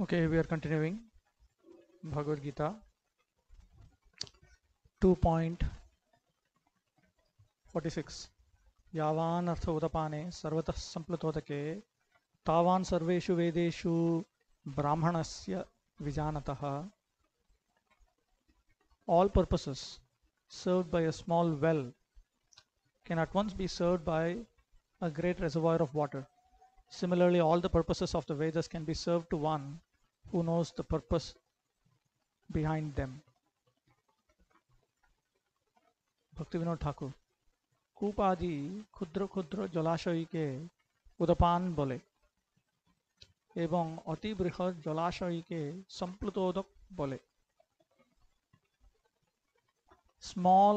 Okay, we are continuing Bhagavad Gita 2.46. यावान अर्थ उदपाने सर्वतः संप्लुतोदके तावान सर्वेषु वेदेषु ब्राह्मणस्य विजानतः. All purposes served by a small well can at once be served by a great reservoir of water. Similarly, all the purposes of the Vedas can be served to one who knows the purpose behind them. Bhaktivinod Thakur. कूप आदि क्षुद्र क्षुद्र जलाशय के उदपान बोले एवं अति बृहद जलाशय के संप्लुतोदक बोले. Small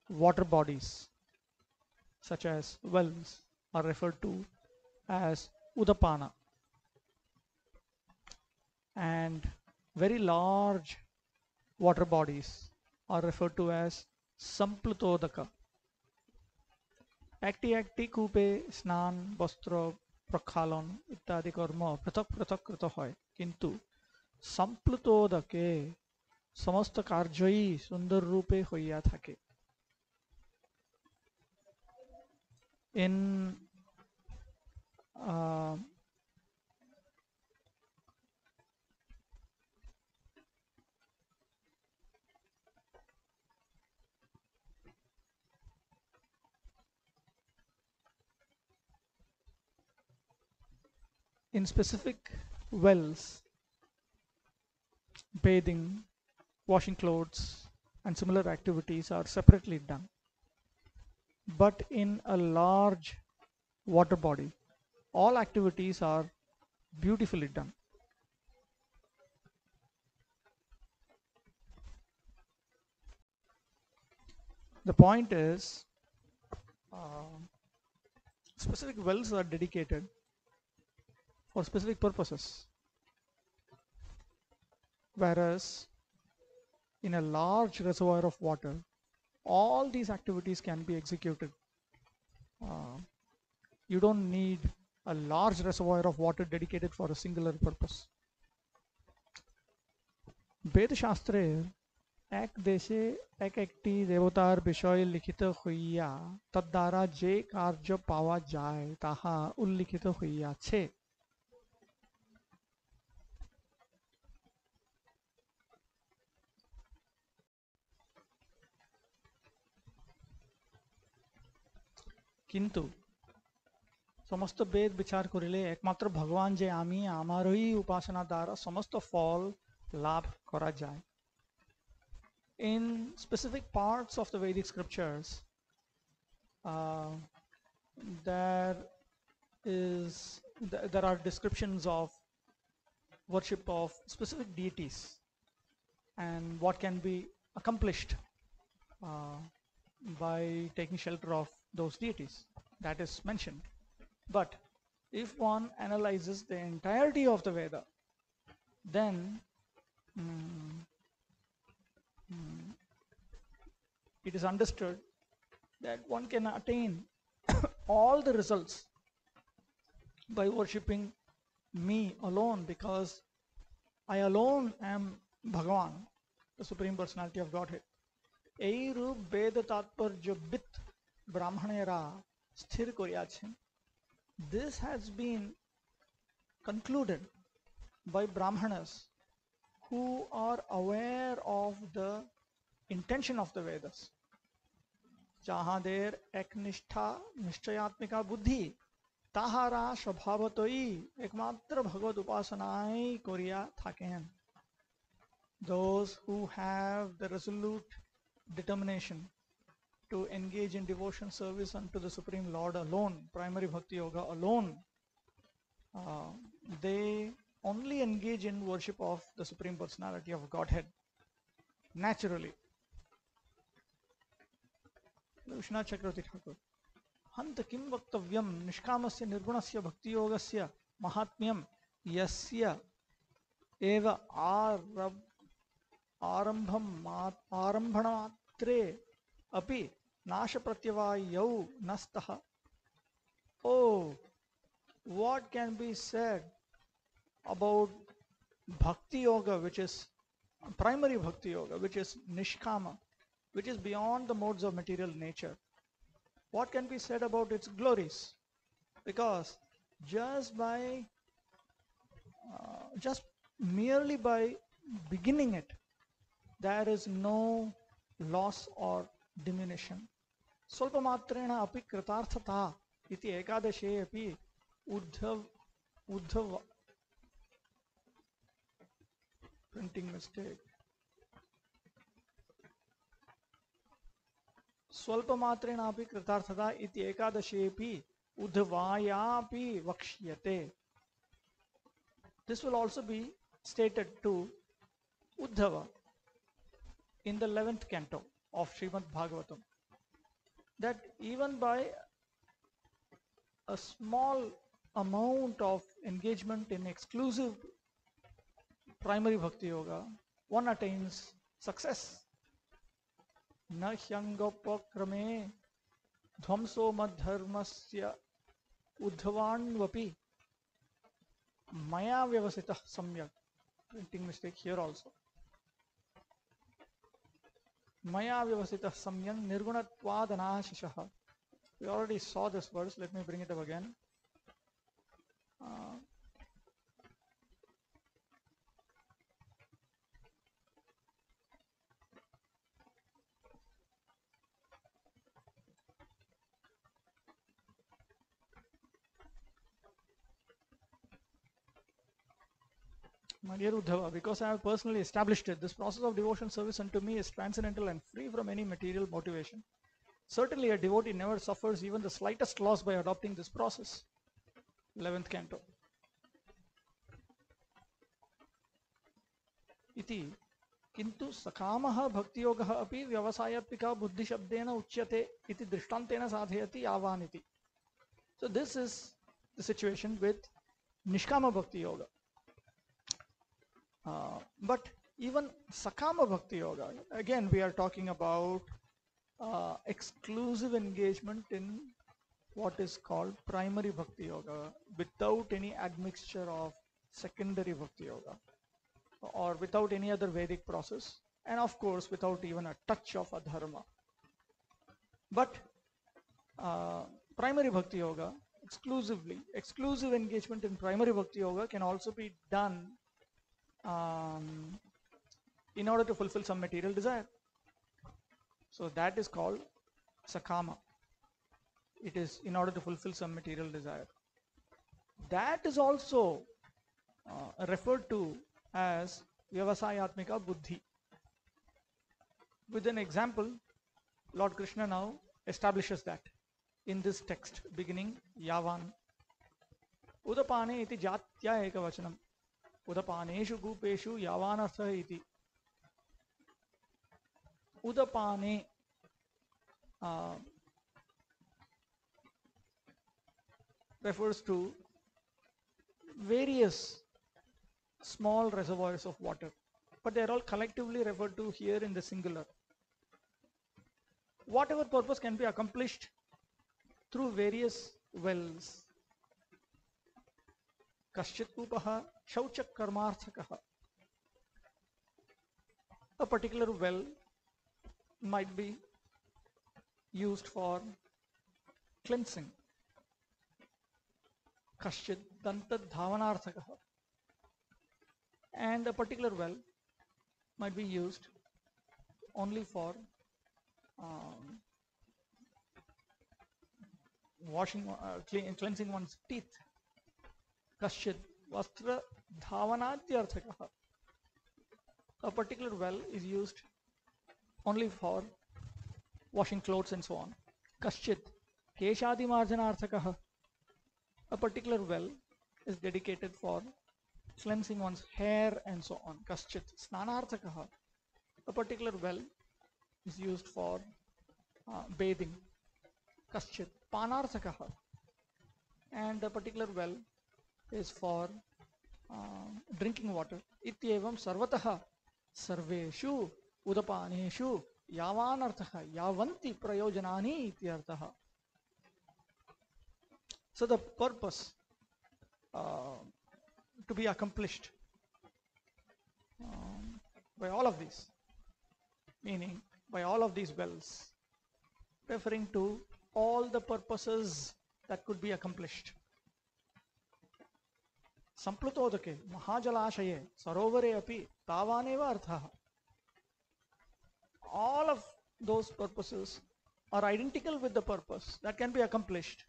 water bodies such as wells are referred to as udapana, and very large water bodies are referred to as samplutodaka. একটি একটি কূপে স্নান, বস্ত্র প্রক্ষালন ইত্যাদি কর্ম পৃথক পৃথক কৃত হয়, কিন্তু সম্প্লুতোদকে সমস্ত কার্যই সুন্দর রূপে হইয়া থাকে. In specific wells, bathing, washing clothes, and similar activities are separately done. But in a large water body, all activities are beautifully done. The point is, specific wells are dedicated for specific purposes, whereas in a large reservoir of water, all these activities can be executed. You don't need a large reservoir of water dedicated for a singular purpose. বেদ শাস্ত্রের এক দেশে এক একটি দেবতার বিষয় লিখিত হইয়া তদ্বারা যে কার্য পাওয়া যায় তাহা উল্লিখিত হইয়াছে. কিন্তু সমস্ত বেদ বিচার করিলে একমাত্র ভগবান যে আমি, আমারই উপাসনা দ্বারা সমস্ত ফল লাভ করা যায়. In specific parts of the Vedic scriptures, there are descriptions of worship of specific deities and what can be accomplished by taking shelter of those deities. That is mentioned. But if one analyzes the entirety of the Veda, then it is understood that one can attain all the results by worshipping me alone, because I alone am Bhagavan, the Supreme Personality of Godhead. এই রূপ বেদ তাৎপর্যবিদ ব্রাহ্মণেরা স্থির করিয়াছেন. This has been concluded by Brahmanas who are aware of the intention of the Vedas. যাহাদের একনিষ্ঠা নিশ্চয়াত্মিকা বুদ্ধি তাহারা স্বভাবতই একমাত্র ভগবত উপাসনাই করিয়া থাকেন. Those who have the resolute determination to engage in devotion service unto the Supreme Lord alone, primary bhakti yoga alone, they only engage in worship of the Supreme Personality of Godhead naturally. Vishwanath Chakravarti Thakur. Hant kim vaktavyam nishkamasya nirgunasya bhakti yogasya mahatmyam yasya eva arambhanamatre api nasha pratyavayau nastaha. Oh, what can be said about bhakti yoga, which is primary bhakti yoga, which is nishkama, which is beyond the modes of material nature, what can be said about its glories? Because just merely by beginning it, there is no loss or diminution. Swalpamatrena api kritarthata iti ekadashe api uddhav printing mistake. Swalpamatrena kritarthata iti ekadashe api uddhavayapi vakshyate. This will also be stated to Uddhava in the 11th canto of Srimad Bhagavatam, that even by a small amount of engagement in exclusive primary bhakti yoga, one attains success. Na hyangopakrame dhvamso madharmasya uddhavanvapi maya vyavasitah samyak. Printing mistake here also. Maya vyavasitah samyak nirgunatvadanashishah. We already saw this verse. Let me bring it up again. My dear Uddhava, because I have personally established it, this process of devotion service unto me is transcendental and free from any material motivation. Certainly a devotee never suffers even the slightest loss by adopting this process. 11th canto. Iti किंतु सकामः भक्तियोगः अपि व्यवसायात्मिका बुद्धिशब्देन उच्यते इति दृष्टान्तेन साधयति यावानिति. So this is the situation with Nishkama Bhakti Yoga. But even Sakama Bhakti Yoga, again we are talking about exclusive engagement in what is called primary Bhakti Yoga without any admixture of secondary Bhakti Yoga or without any other Vedic process, and of course without even a touch of adharma. But primary Bhakti Yoga, exclusive engagement in primary Bhakti Yoga can also be done in order to fulfill some material desire. So that is called Sakama. It is in order to fulfill some material desire. That is also referred to as Vyavasayatmika Buddhi. With an example, Lord Krishna now establishes that in this text beginning Yavan. Udapane iti jatya ekavachanam. Udapaneshu gupeshu yavanartha iti. Udapane refers to various small reservoirs of water, but they are all collectively referred to here in the singular. Whatever purpose can be accomplished through various wells. Kaschit upaha shauchak karmarthakaha. A particular well might be used for cleansing. Kaschit dantad dhavanarthakaha. And a particular well might be used only for cleansing one's teeth. Kaschit vastra dhavanatyarthakaha. A particular well is used only for washing clothes and so on. Kaschit keshadi marjanarthakaha. A particular well is dedicated for cleansing one's hair and so on. Kaschit snanarthakaha. A particular well is used for bathing. Kaschit panarthakaha. And a particular well is for drinking water. Ityevam sarvataha sarveshu udapaneshu yavanarthaha yavanti prayojanani ityarthaha. So the purpose to be accomplished by all of these, meaning by all of these wells, referring to all the purposes that could be accomplished. संप्लुतोदके महाजलाशये सरोवरे अपि तावानेव अर्थः. All of those purposes are identical with the purpose that can be accomplished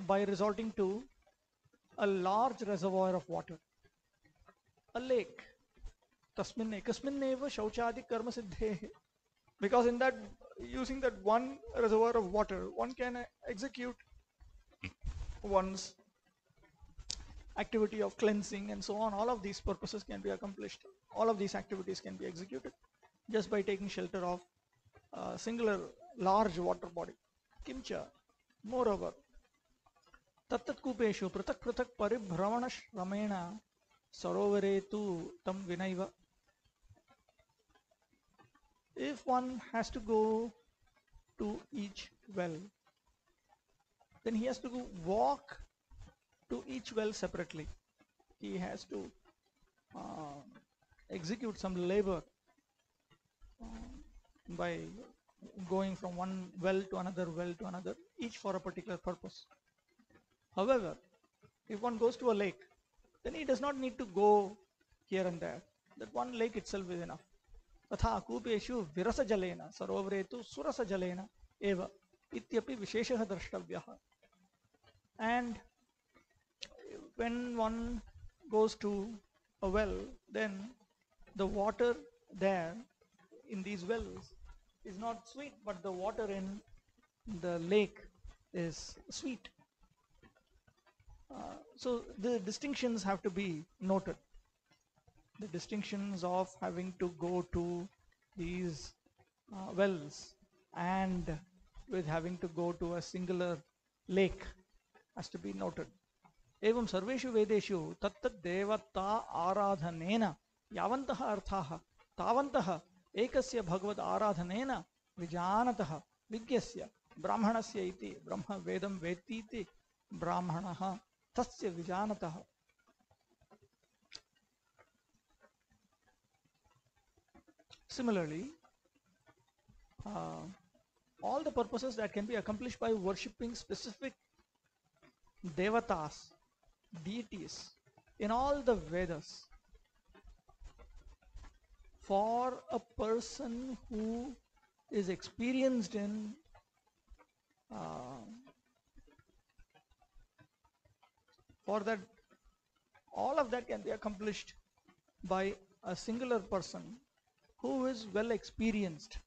by resorting to a large reservoir of water, a lake. तस्मिन् एकस्मिन्नेव शौचादि कर्म सिद्धेः. Because in that, using that one reservoir of water, one can execute one's activity of cleansing and so on. All of these purposes can be accomplished. All of these activities can be executed just by taking shelter of a singular large water body. Kimcha, moreover, tattat kūpeshu pratak pratak paribhramana shramena sarovare tu tam vinaiva. If one has to go to each well, then he has to walk to each well separately. He has to execute some labor by going from one well to another, each for a particular purpose. However, if one goes to a lake, then he does not need to go here and there. That one lake itself is enough. तथा कूपेषु विरसजलेन सरोवरे तु सुरसजलेन एव इत्यपि विशेषः द्रष्टव्यः. And when one goes to a well, then the water there in these wells is not sweet, but the water in the lake is sweet. So the distinctions have to be noted. The distinctions of having to go to these wells and with having to go to a singular lake has to be noted. एवं सर्वेषु वेदेषु तत्तद् देवता आराधनेन यावन्तः अर्थाः तावन्तः एकस्य भगवद् आराधनेन विजानतः विज्ञस्य ब्राह्मणस्य इति ब्रह्म वेदं वेत्तीति ब्राह्मणः तस्य विजानतः. Similarly, all the purposes that can be accomplished by worshipping specific devatas, deities, in all the Vedas, for a person who is experienced in for that, all of that can be accomplished by a singular person who is well experienced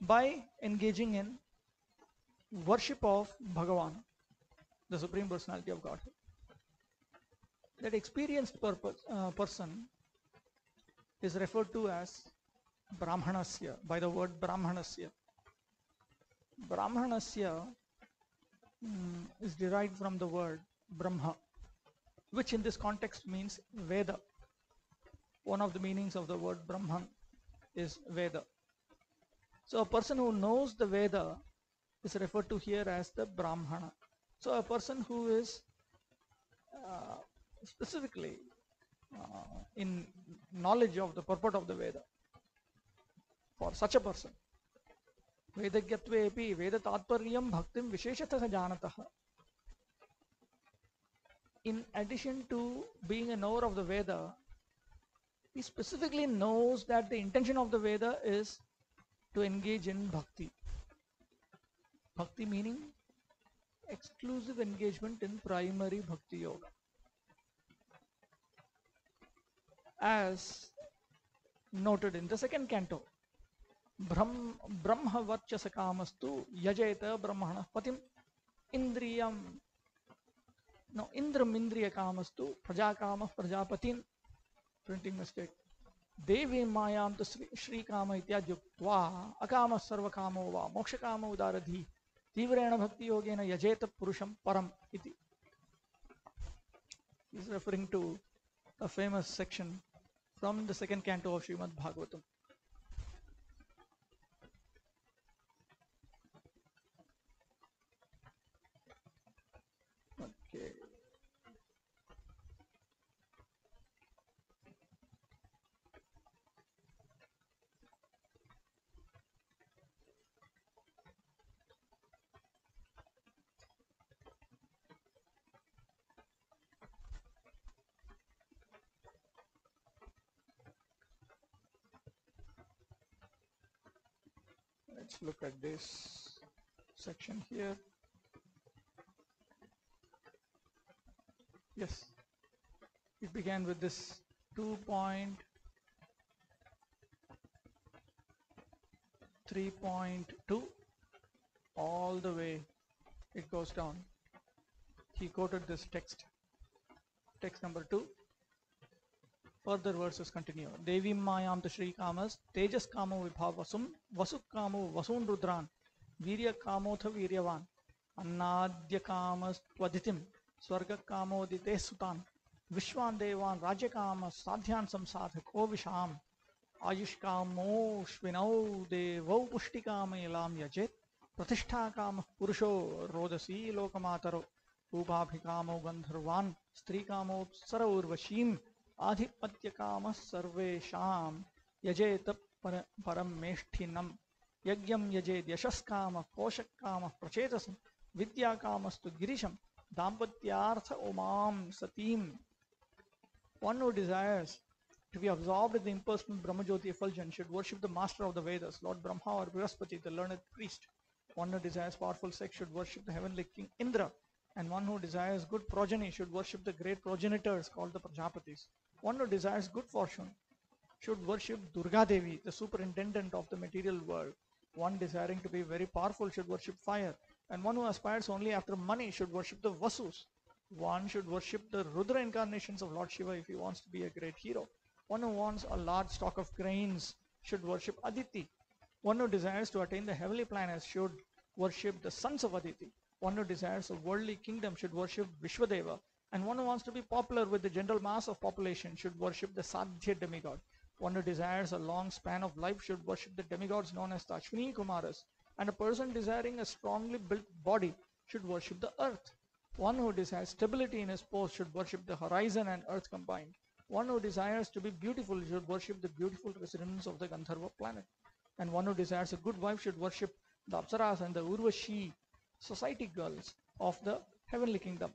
by engaging in worship of Bhagavan, the Supreme Personality of Godhead. That experienced person is referred to as Brahmanasya, by the word Brahmanasya. Brahmanasya is derived from the word Brahma, which in this context means Veda. One of the meanings of the word Brahman is Veda. So a person who knows the Veda is referred to here as the Brahmana. So a person who is specifically in knowledge of the purport of the Veda, for such a person, Vedagyatvepi Veda Tatparyam Bhaktim Visheshatah Janatah. In addition to being a knower of the Veda, he specifically knows that the intention of the Veda is to engage in bhakti. Bhakti meaning exclusive engagement in primary bhakti yoga. As noted in the second canto, Brahma Varchasakamastu Yajeta Brahmana Patim Indriyam. No, Indram Indriya Kamastu Prajakama Prajapatin. Printing mistake. Devi Mayam to Sri Kama Ityajuptva Akama Sarvakamo Va Mokshakama Udaradhi Tivrena Bhakti Yogena Yajeta Purusham Param Iti. He is referring to a famous section from the second canto of Srimad Bhagavatam. Okay. Let's look at this section here. Yes, it began with this 2.3.2 all the way it goes down. He quoted this text number 2. Further verses continue. Devim mayam to Shri Kamas, Tejas Kamo Vibhavasum, Vasuk Kamo Vasun Rudran, Virya Kamo tha Viryavan, Annadya Kamas Tvaditim, Swarga Kamo Dite Sutan, Vishwan Devan, Raja Kamas, Sadhyan Samsath, Kovisham, Ayush Kamo Shvinau, Devo Pushtikama Ilam Yajet, Pratishtha Kama Purusho, Rodasi Lokamataro, Ubabhikamo Gandharvan, Stri Kamo Sara Urvashim, आधिपत्य काम सर्वेषां यजेत परम मेष्ठिनम यज्ञम यजेद यशस् काम कोशक काम प्रचेतसं विद्या कामस्तु गिरिशम दाम्पत्यार्थ उमां सतीम. One who desires to be absorbed in the impersonal Brahmajyoti effulgence should worship the master of the Vedas, Lord Brahma or Brihaspati, the learned priest. One who desires powerful sex should worship the heavenly king Indra, and one who desires good progeny should worship the great progenitors called the Prajapatis. One who desires good fortune should worship Durga Devi, the superintendent of the material world. One desiring to be very powerful should worship fire, and one who aspires only after money should worship the Vasus. One should worship the Rudra incarnations of Lord Shiva if he wants to be a great hero. One who wants a large stock of grains should worship Aditi. One who desires to attain the heavenly planets should worship the sons of Aditi. One who desires a worldly kingdom should worship Vishwadeva, and one who wants to be popular with the general mass of population should worship the Sadhya demigod. One who desires a long span of life should worship the demigods known as the Ashwini Kumaras, and a person desiring a strongly built body should worship the earth. One who desires stability in his post should worship the horizon and earth combined. One who desires to be beautiful should worship the beautiful residents of the Gandharva planet. And one who desires a good wife should worship the Apsaras and the Urvashi society girls of the heavenly kingdom.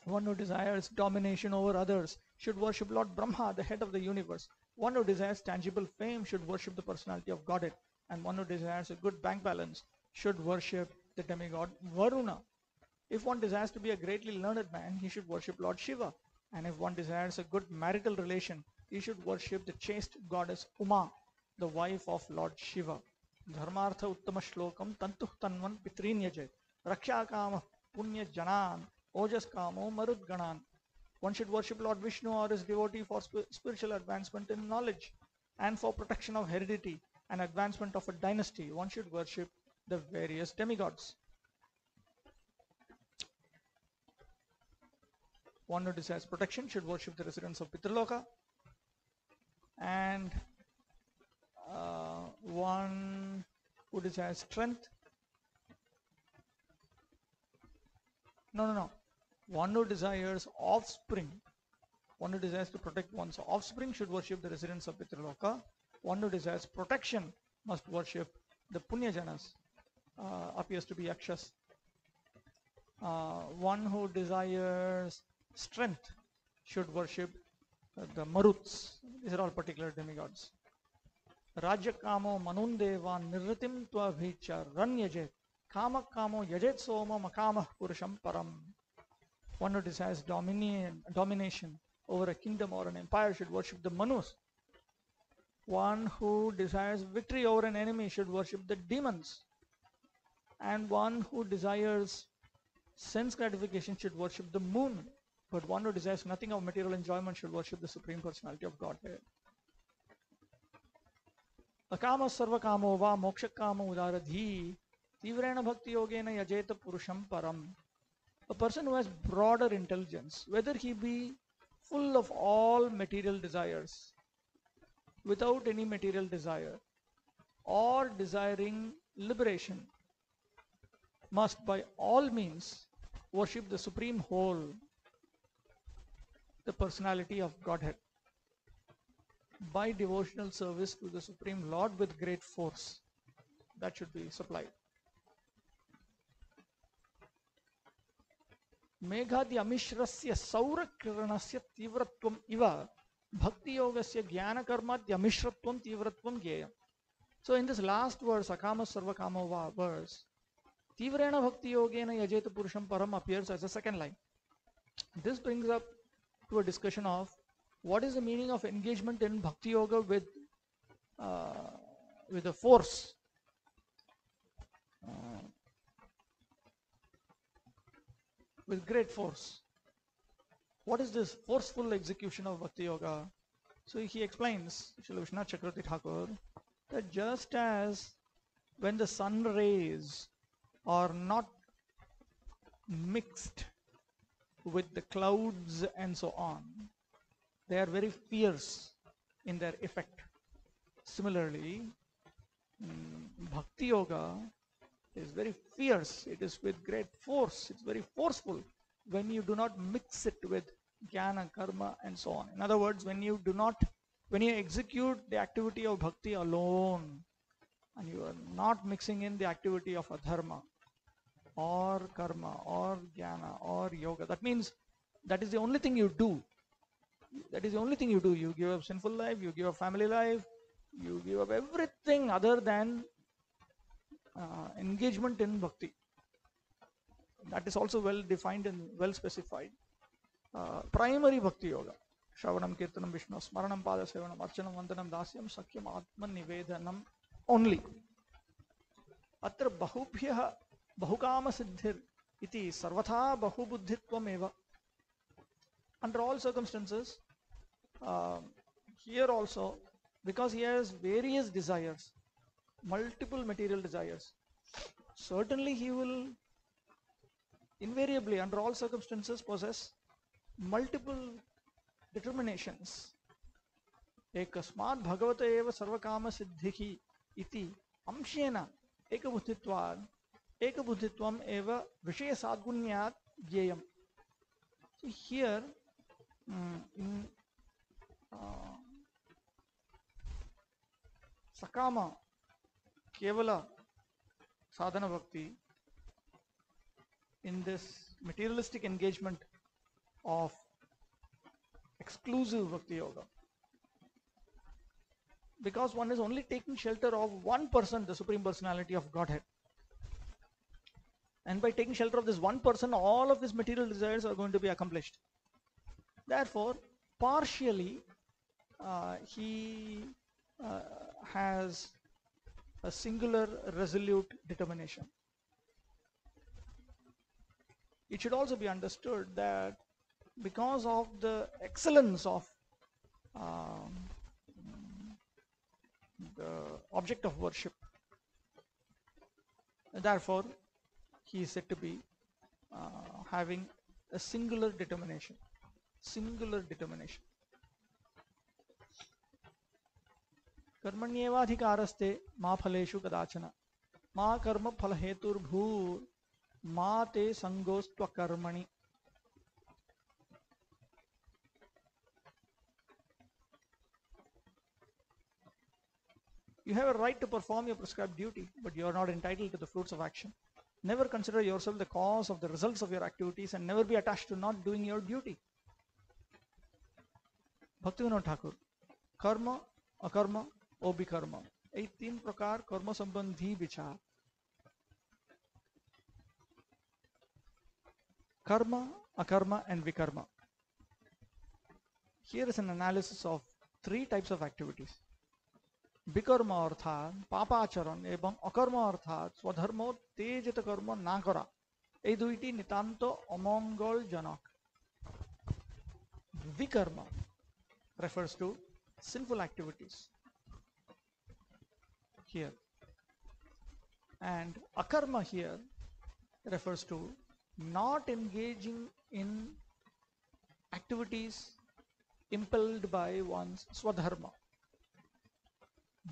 One who desires domination over others should worship Lord Brahma, the head of the universe. One who desires tangible fame should worship the personality of Godhead. And one who desires a good bank balance should worship the demigod Varuna. If one desires to be a greatly learned man, he should worship Lord Shiva. And if one desires a good marital relation, he should worship the chaste goddess Uma, the wife of Lord Shiva. Dharmartha uttama shlokam tantuh tanvan pitrin yajet raksha kama punya janan ojas kamo marud ganan. One should worship Lord Vishnu or his devotee for spiritual advancement in knowledge, and for protection of heredity and advancement of a dynasty. One should worship the various demigods. One who desires protection should worship the residents of Pitraloka, and one who desires strength. One who desires offspring. One who desires to protect one's offspring should worship the residents of Pitraloka. One who desires protection must worship the Punyajanas, appears to be Yakshas. One who desires strength should worship the Maruts. These are all particular demigods. Rajakamo manundevan nirritim tvabhicha ranyajet kamakamo yajet soma makama purusham param. One who desires domination over a kingdom or an empire should worship the Manus. One who desires victory over an enemy should worship the demons. And one who desires sense gratification should worship the moon. But one who desires nothing of material enjoyment should worship the Supreme Personality of Godhead. Akama sarvakamo va mokshakamo udaradhi tivrena bhakti yogena yajeta purusham param. A person who has broader intelligence, whether he be full of all material desires, without any material desire, or desiring liberation, must by all means worship the Supreme Whole, the personality of Godhead, by devotional service to the Supreme Lord with great force. That should be supplied. Meghadi amishrasya saurakranasya tivratvam iva bhakti yogasya jnana karmadya amishratvam tivratvam gyeyam. So in this last verse, Akama Sarva Kamova verse, Tivrena Bhakti Yogena Yajeta Purusham Param appears as a second line. This brings up to a discussion of what is the meaning of engagement in Bhakti Yoga with a force. With great force. What is this forceful execution of Bhakti Yoga? So he explains, Srila Vishwanath Chakravarti Thakur, that just as when the sun rays are not mixed with the clouds and so on, they are very fierce in their effect. Similarly, Bhakti Yoga is very fierce, it is with great force, it's very forceful when you do not mix it with jnana, karma and so on. In other words, when you execute the activity of bhakti alone and you are not mixing in the activity of adharma or karma or jnana or yoga, that means that is the only thing you do. That is the only thing you do. You give up sinful life, you give up family life, you give up everything other than engagement in bhakti. That is also well defined and well specified. Primary bhakti yoga. Shravanam, Kirtanam, Vishnu, Smaranam, Pada Sevanam, Archanam, Vandanam, Dasyam, Sakyam, Atman, Nivedanam only. Atra bahubhyah bahukama siddhir iti sarvatha bahubuddhitvam eva. Under all circumstances, here also, because he has various desires, multiple material desires, certainly he will invariably, under all circumstances, possess multiple determinations. Ekasmat bhagavata eva sarvakama siddhihi iti amshena ekabuddhitvam eva vishaya sadgunyat jyeyam. So here, in Sakama Kevala Sadhana Bhakti, in this materialistic engagement of exclusive Bhakti Yoga, because one is only taking shelter of one person, the Supreme Personality of Godhead, and by taking shelter of this one person, all of his material desires are going to be accomplished. Therefore, partially he has a singular resolute determination. It should also be understood that because of the excellence of the object of worship, therefore he is said to be having a singular determination. Karmanyevadhikaraste ma phaleshu kadachana ma karma phalheturbhur ma te sangostva karmani. You have a right to perform your prescribed duty, but you are not entitled to the fruits of action. Never consider yourself the cause of the results of your activities and never be attached to not doing your duty. Bhaktivinoda Thakur, कर्म अकर्म और विकर्म, ये तीन प्रकार कर्म संबंधी विचार. Karma, akarma and vikarma. Here is an analysis of three types of activities. विकर्म अर्थात पापाचरण एवं अकर्म अर्थात स्वधर्मोत्तेजित कर्म ना करा, এই দুইটি নিতান্ত অমঙ্গলজনক. Vikarma refers to sinful activities here, and akarma here refers to not engaging in activities impelled by one's swadharma.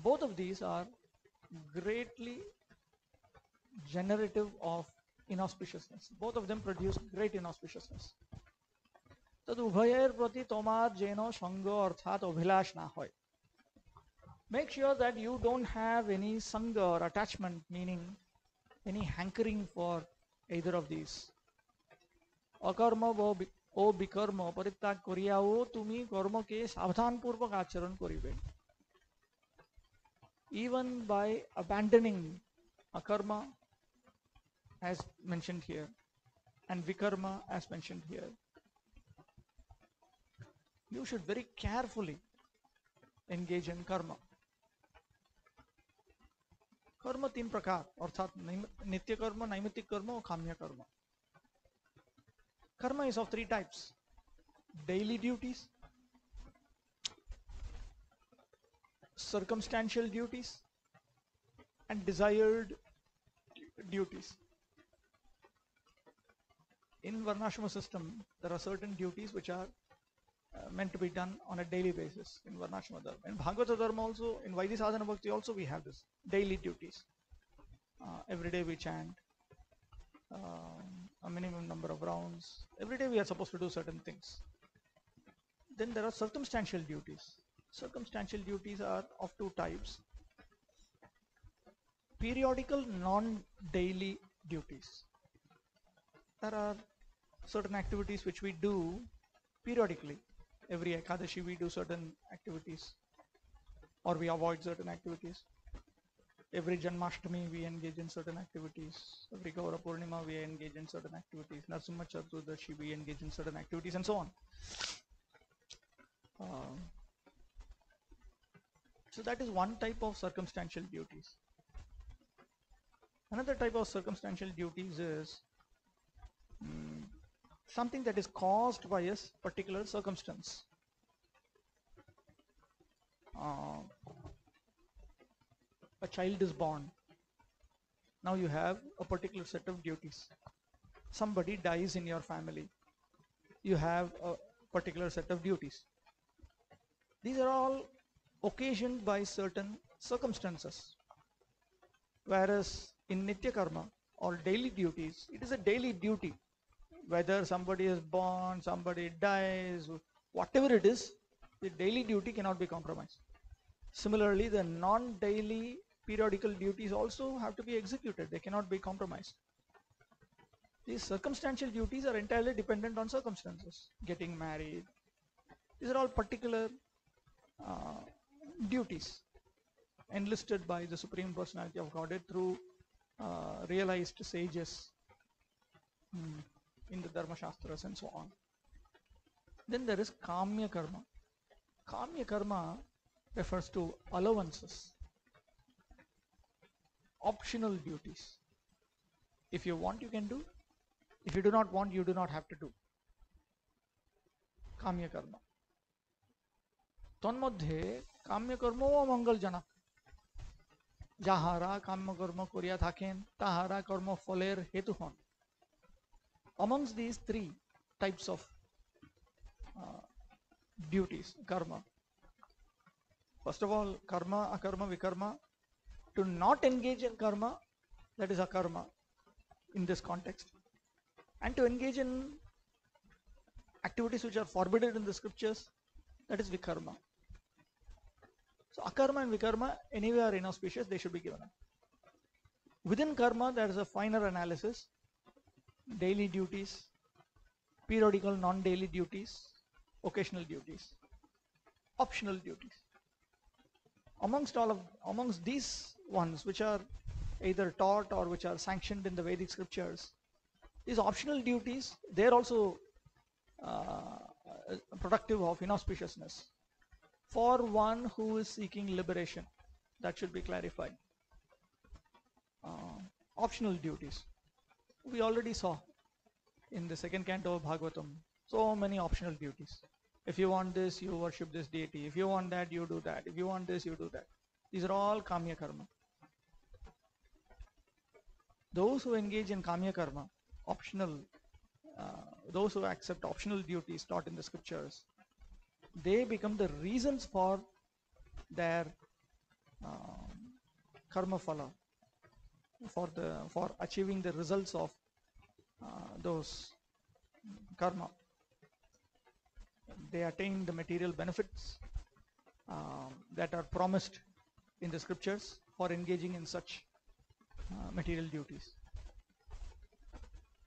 Both of these are greatly generative of inauspiciousness. Both of them produce great inauspiciousness. तद उभयर प्रति तोमार जेनो संगो अर्थात अभिलाष ना होय. Make sure that you don't have any sanga or attachment, meaning any hankering for either of these. अकर्म ओ विकर्म परित्याग करियाओ तुमी कर्म के सावधान पूर्वक आचरण करिबे. even by abandoning akarma as mentioned here and vikarma as mentioned here, you should very carefully engage in karma. कर्म तीन प्रकार अर्थात नित्य कर्म, नैमित्तिक कर्म और काम्य कर्म. Karma is of three types: daily duties, circumstantial duties, and desired duties. In Varnashrama system, there are certain duties which are meant to be done on a daily basis in Varnashrama Dharma. In Bhagavata Dharma also, in Vaidhi Bhakti also, we have this daily duties. Every day we chant a minimum number of rounds. Every day we are supposed to do certain things. Then there are circumstantial duties. Circumstantial duties are of two types: periodical non-daily duties. There are certain activities which we do periodically. Every Ekadashi we do certain activities, or we avoid certain activities. Every Janmashtami we engage in certain activities. Every Gaura Purnima we engage in certain activities. Narsimha Chaturdashi we engage in certain activities, and so on. So that is one type of circumstantial duties. Another type of circumstantial duties is something that is caused by a particular circumstance. A child is born. Now you have a particular set of duties. Somebody dies in your family. You have a particular set of duties. These are all occasioned by certain circumstances. Whereas in Nitya Karma or daily duties, it is a daily duty. Whether somebody is born, somebody dies, whatever it is, the daily duty cannot be compromised. Similarly, the non-daily periodical duties also have to be executed. They cannot be compromised. These circumstantial duties are entirely dependent on circumstances. Getting married. These are all particular duties enlisted by the Supreme Personality of Godhead through realized sages in the Dharma Shastras and so on. Then there is Kamya Karma. Kamya Karma refers to allowances, optional duties. If you want, you can do. If you do not want, you do not have to do. Kamya Karma. তন্মধ্যে কাম্যকর্ম ও মঙ্গলজনক, যাহারা কাম্যকর্ম করিয়া থাকেন তাহারা কর্মফলের হেতু হন. Amongst these three types of duties, karma. First of all, karma, akarma, vikarma. To not engage in karma, that is akarma in this context. And to engage in activities which are forbidden in the scriptures, that is vikarma. So akarma and vikarma anyway are inauspicious, they should be given up. Within karma there is a finer analysis: daily duties, periodical non-daily duties, occasional duties, optional duties. Amongst these ones which are either taught or which are sanctioned in the Vedic scriptures, these optional duties, they are also productive of inauspiciousness for one who is seeking liberation. That should be clarified. Optional duties, we already saw in the second canto of Bhagavatam, so many optional duties. If you want this, you worship this deity. If you want that, you do that. If you want this, you do that. These are all Kamya Karma. Those who engage in Kamya Karma, optional, those who accept optional duties taught in the scriptures, they become the reasons for their karma phala, for achieving the results of those karma. They attain the material benefits that are promised in the scriptures for engaging in such material duties.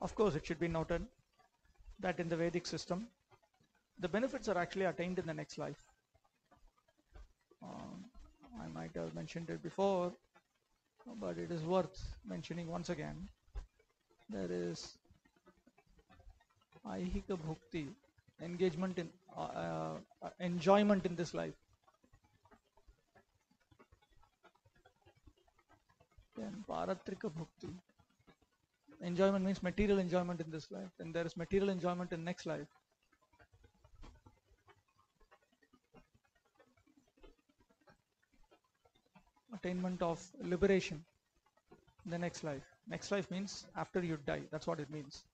Of course, it should be noted that in the Vedic system, the benefits are actually attained in the next life. I might have mentioned it before, but it is worth mentioning once again. There is Aihika Bhukti, engagement in enjoyment in this life. Then Paratrika Bhukti. Enjoyment means material enjoyment in this life. Then there is material enjoyment in next life. Attainment of liberation in the next life. Next life means after you die. That's what it means.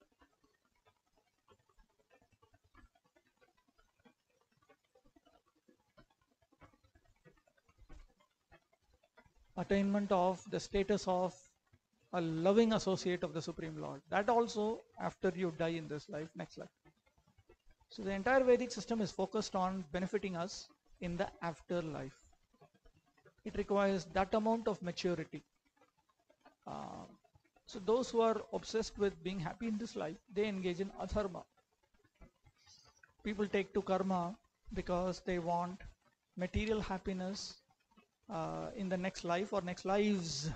Attainment of the status of a loving associate of the Supreme Lord. That also after you die in this life, next life. So the entire Vedic system is focused on benefiting us in the afterlife. It requires that amount of maturity. So those who are obsessed with being happy in this life, they engage in adharma. People take to karma because they want material happiness in the next life or next lives.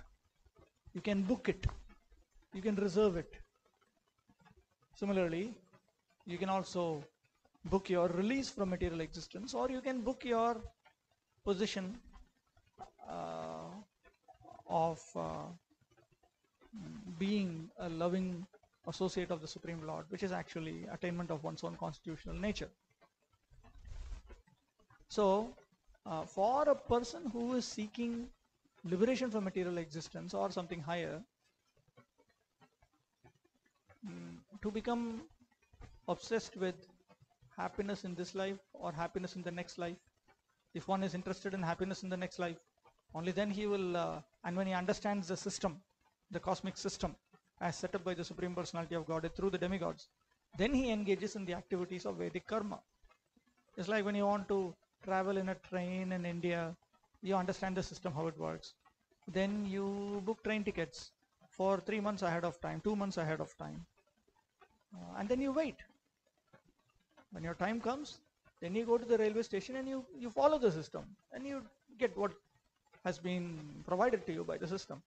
You can book it, you can reserve it. Similarly, you can also book your release from material existence, or you can book your position of being a loving associate of the Supreme Lord, which is actually attainment of one's own constitutional nature. So, for a person who is seeking liberation from material existence or something higher, to become obsessed with happiness in this life or happiness in the next life, if one is interested in happiness in the next life, only then he will, and when he understands the system, the cosmic system as set up by the Supreme Personality of Godhead through the demigods, then he engages in the activities of Vedic karma. It's like when you want to travel in a train in India, you understand the system, how it works. Then you book train tickets for 3 months ahead of time, 2 months ahead of time. And then you wait. When your time comes, then you go to the railway station and you follow the system and you get what has been provided to you by the system.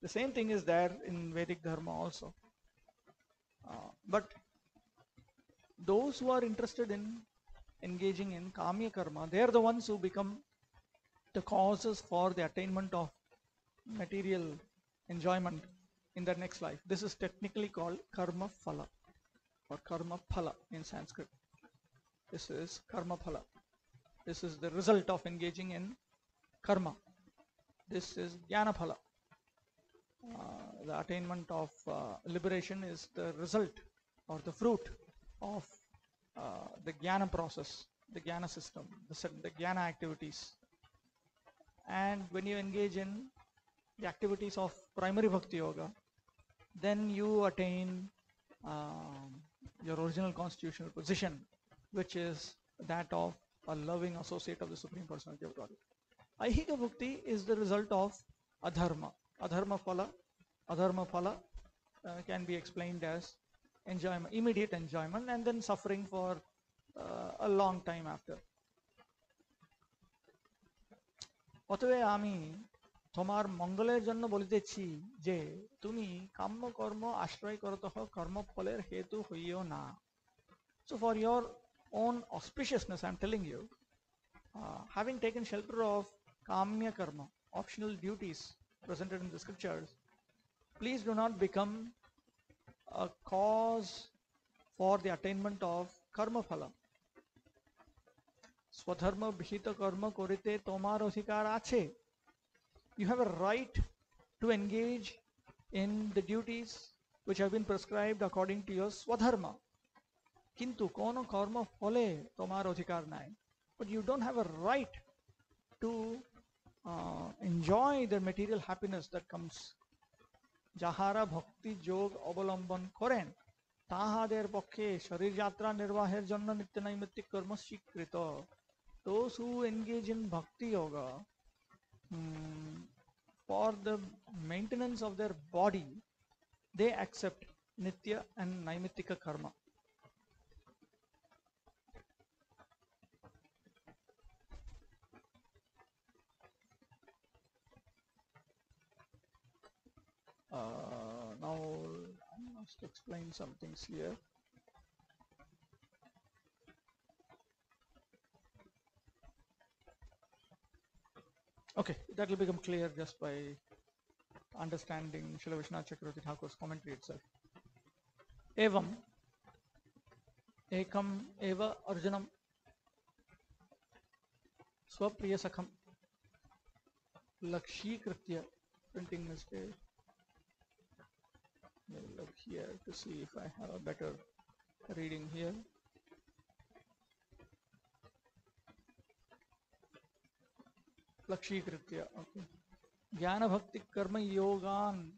The same thing is there in Vedic Dharma also. But those who are interested in engaging in Kamya Karma, they are the ones who become the causes for the attainment of material enjoyment in the next life. This is technically called Karma Phala or Karma Phala in Sanskrit. This is Karma Phala. This is the result of engaging in karma. This is Jnana Phala. The attainment of liberation is the result or the fruit of the Jnana process, the Jnana system, the Jnana activities. And when you engage in the activities of primary Bhakti Yoga, then you attain your original constitutional position, which is that of a loving associate of the Supreme Personality of Godhead. Aihika Bhukti is the result of adharma. Adharma phala can be explained as enjoyment, immediate enjoyment, and then suffering for a long time after. অতএব আমি তোমার মঙ্গলের জন্য বলিতেছি যে তুমি কাম্য কর্ম আশ্রয় করতঃ কর্মফলের হেতু হইও না. So for your own auspiciousness, I am telling you, having taken shelter of kamya karma, optional duties presented in the scriptures, please do not become a cause for the attainment of karma phala. Swadharma bhita karma korite tomar adhikar ache. You have a right to engage in the duties which have been prescribed according to your swadharma. Kintu kono karma phole tomar adhikar nai. But you don't have a right to enjoy the material happiness that comes. Jahara bhakti jog অবলম্বন করেন তাহাদের পক্ষে শরীর যাত্রা নির্বাহের জন্য নিত্য নৈমিত্তিক কর্ম স্বীকৃত. Those who engage in bhakti yoga for the maintenance of their body, they accept nitya and naimittika karma. just explain some things here. Okay, that will become clear just by understanding Srila Vishwanath Chakravarti Thakur's commentary itself. Evam ekam eva arjunam swapriyasakham lakshikritya, printing mistake. Let me look here to see if I have a better reading here. Lakshikritya, okay. Jnana bhakti karma yogan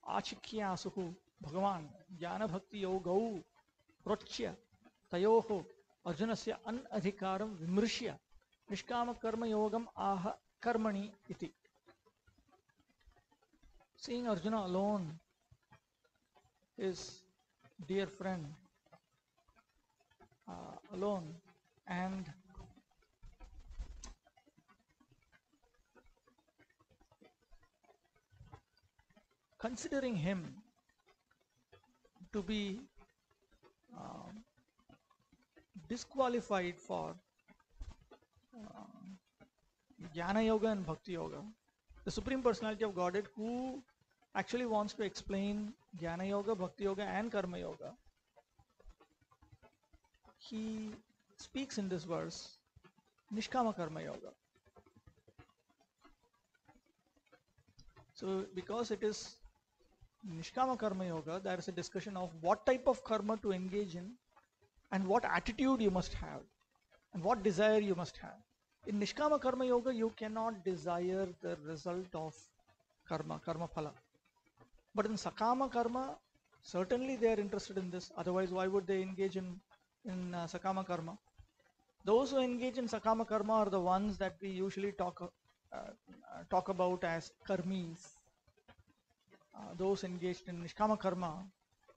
आचिक्यासुः भगवान ज्ञान भक्ति योगौ प्रोच्य तयोः अर्जुनस्य अनधिकारं विमृश्य निष्काम कर्म योगम आह कर्मणि इति. Seeing Arjuna alone, his dear friend alone, and considering him to be disqualified for Jnana Yoga and Bhakti Yoga, the Supreme Personality of Godhead, who actually wants to explain Jnana Yoga, Bhakti Yoga and Karma Yoga, he speaks in this verse Nishkama Karma Yoga. So because it is Nishkama Karma Yoga, there is a discussion of what type of karma to engage in and what attitude you must have and what desire you must have. In Nishkama Karma Yoga, you cannot desire the result of karma phala. But in Sakama Karma, certainly they are interested in this. Otherwise, why would they engage in Sakama Karma? Those who engage in Sakama Karma are the ones that we usually talk about as karmis. Those engaged in Nishkama Karma,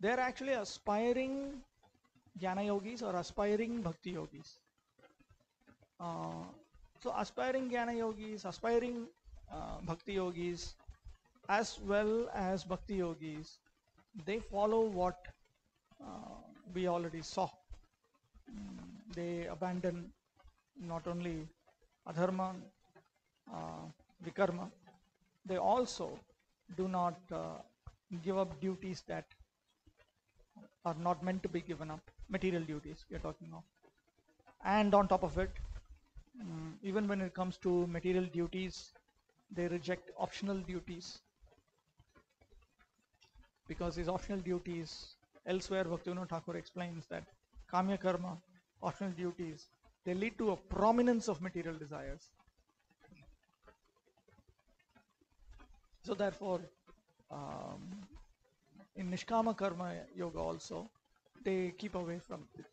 they are actually aspiring Jnana Yogis or aspiring Bhakti Yogis. So aspiring Jnana Yogis, aspiring Bhakti Yogis, as well as Bhakti Yogis, they follow what we already saw. They abandon not only adharma, vikarma, they also do not give up duties that are not meant to be given up, material duties we are talking of. And on top of it, even when it comes to material duties, they reject optional duties, because these optional duties, elsewhere Bhaktivinoda Thakur explains that Kamya Karma, optional duties, they lead to a prominence of material desires. So therefore, in Nishkama Karma Yoga also, they keep away from it.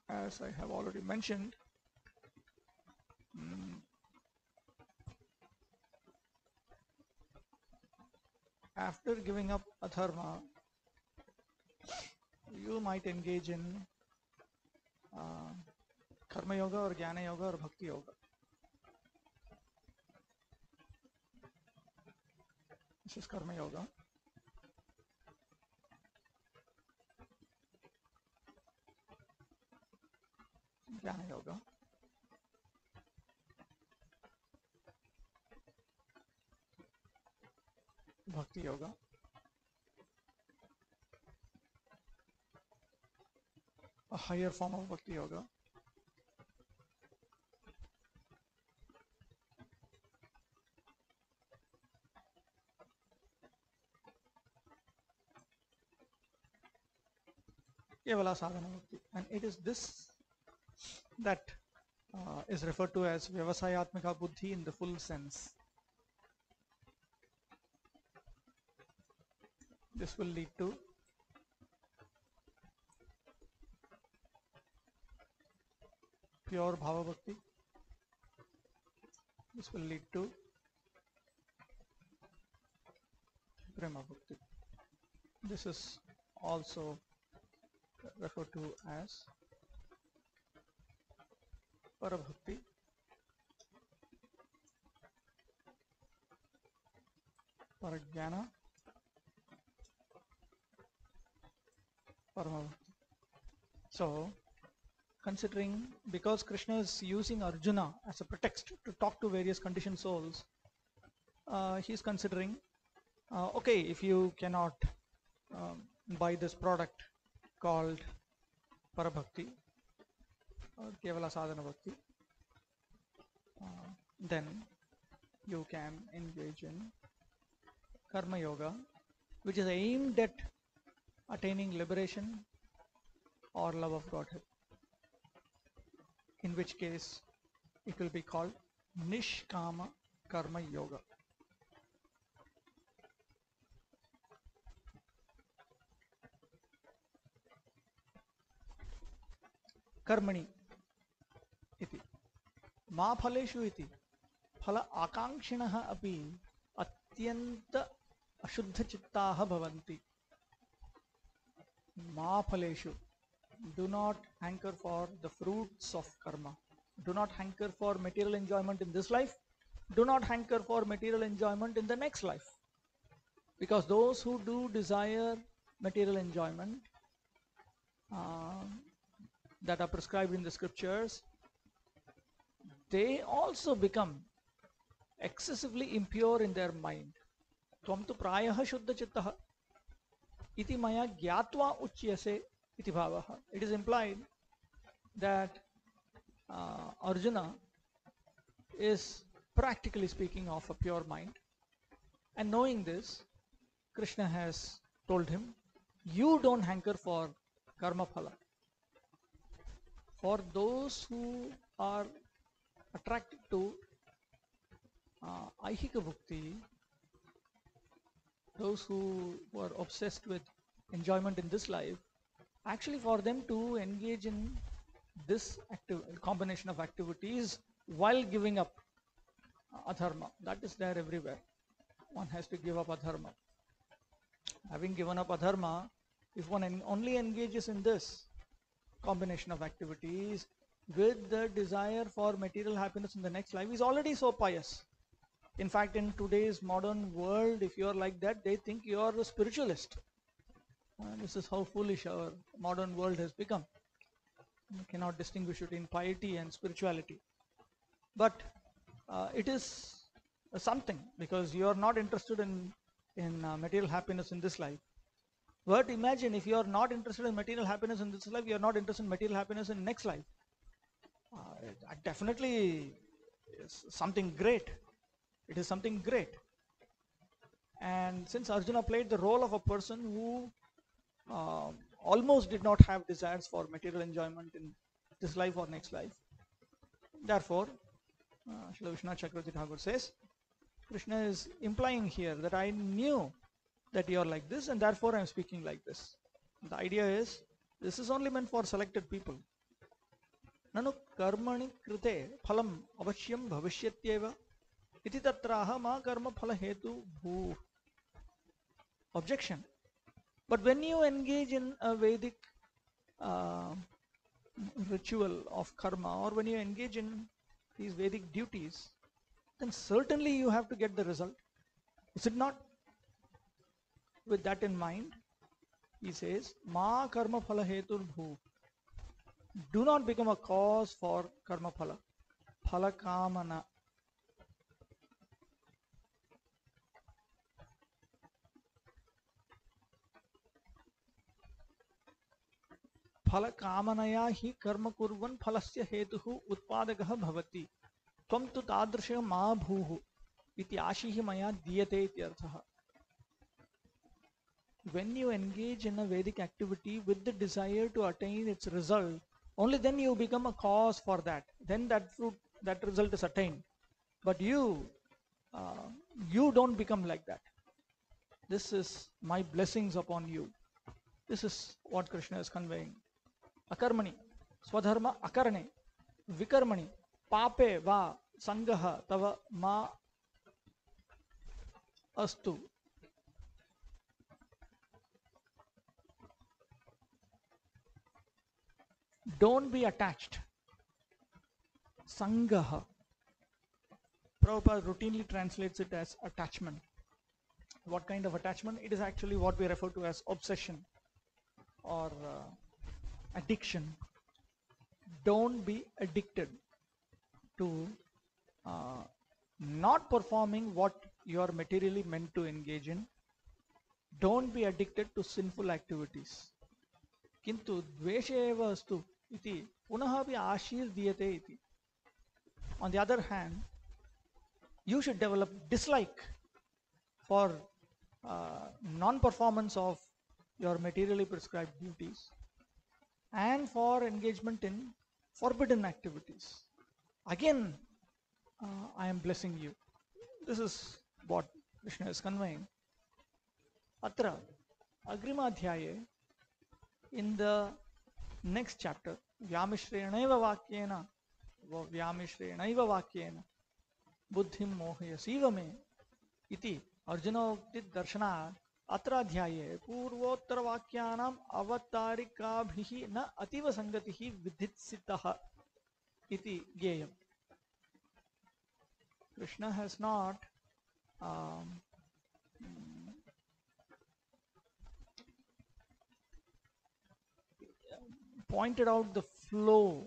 As I have already mentioned, after giving up adharma, you might engage in Karma Yoga or Jnana Yoga or Bhakti Yoga. This is Karma Yoga. Jnana Yoga. Bhakti Yoga. A higher form of Bhakti Yoga. Kevala Sadhana Bhakti. And it is this that is referred to as Vyavasayatmika Buddhi in the full sense. This will lead to pure Bhava Bhakti. This will lead to Prema Bhakti. This is also referred to as Parabhakti, Parajnana, Parama Bhakti. So, considering, because Krishna is using Arjuna as a pretext to talk to various conditioned souls, he is considering, okay, if you cannot buy this product called Parabhakti or Kevala Sadhana Bhakti, then you can engage in Karma Yoga, which is aimed at attaining liberation or love of Godhead, in which case it will be called Nishkama Karma Yoga. Karmani iti ma phaleshu iti phala akankshinah api atyanta ashuddha chittaha bhavanti. Ma phaleshu, do not hanker for the fruits of karma. Do not hanker for material enjoyment in this life. Do not hanker for material enjoyment in the next life. Because those who do desire material enjoyment that are prescribed in the scriptures, they also become excessively impure in their mind. Tvam tu prayaha shuddha chittaha iti maya gyatva uchyase iti bhavaha. It is implied that Arjuna is practically speaking of a pure mind, and knowing this, Krishna has told him, you don't hanker for karma phala. For those who are attracted to aihika bhukti, those who are obsessed with enjoyment in this life, actually for them to engage in this combination of activities while giving up adharma, that is there everywhere. One has to give up adharma. Having given up adharma, if one only engages in this combination of activities with the desire for material happiness in the next life, is already so pious. In fact, in today's modern world, if you are like that, they think you are a spiritualist. This is how foolish our modern world has become. You cannot distinguish between piety and spirituality. But it is something, because you are not interested in material happiness in this life. But imagine, if you are not interested in material happiness in this life, you are not interested in material happiness in next life. Definitely is something great. It is something great. And since Arjuna played the role of a person who almost did not have desires for material enjoyment in this life or next life, therefore, Srila Vishwanath Chakravarti Thakur says, Krishna is implying here that I knew that you are like this, and therefore I am speaking like this. The idea is, this is only meant for selected people. Nanu karmani krite phalam avashyam bhavishyateva iti tatraha ma karma phala hetu bhu. Objection. But when you engage in a Vedic ritual of karma, or when you engage in these Vedic duties, then certainly you have to get the result. Is it not? With that in mind, he says, Ma karma phala hetur bhu. Do not become a cause for karma phala. Phala kamana. Phala kamanaya hi karma kurvan phalasya hetuhu utpadakah bhavati. Tvam tu tadrishya ma bhuhu iti ashihi maya diyate ityarthaha. When you engage in a Vedic activity with the desire to attain its result, only then you become a cause for that. Then that result is attained. But you don't become like that. This is my blessings upon you. This is what Krishna is conveying. Akarmani, swadharma akarane, vikarmani, pape va sangaha tava ma astu. Don't be attached. Sangaha. Prabhupada routinely translates it as attachment. What kind of attachment? It is actually what we refer to as obsession. or addiction. Don't be addicted to not performing what you are materially meant to engage in. Don't be addicted to sinful activities. किंतु द्वेषे एव अस्तु इति पुनः अपि आशीर्दीयते इति. On the other hand, you should develop dislike for non-performance of your materially prescribed duties and for engagement in forbidden activities. Again, I am blessing you. This is what Krishna is conveying. Atra Agrimadhyaye, in the next chapter, Vyamishrenaiva vakyena buddhim mohayasiva me iti Arjunokti darshana atra adhyaye purvottara vakyanam avatarikabhihi na ativa sangatihi vidhitsitaha iti gyeyam. Krishna has not pointed out the flow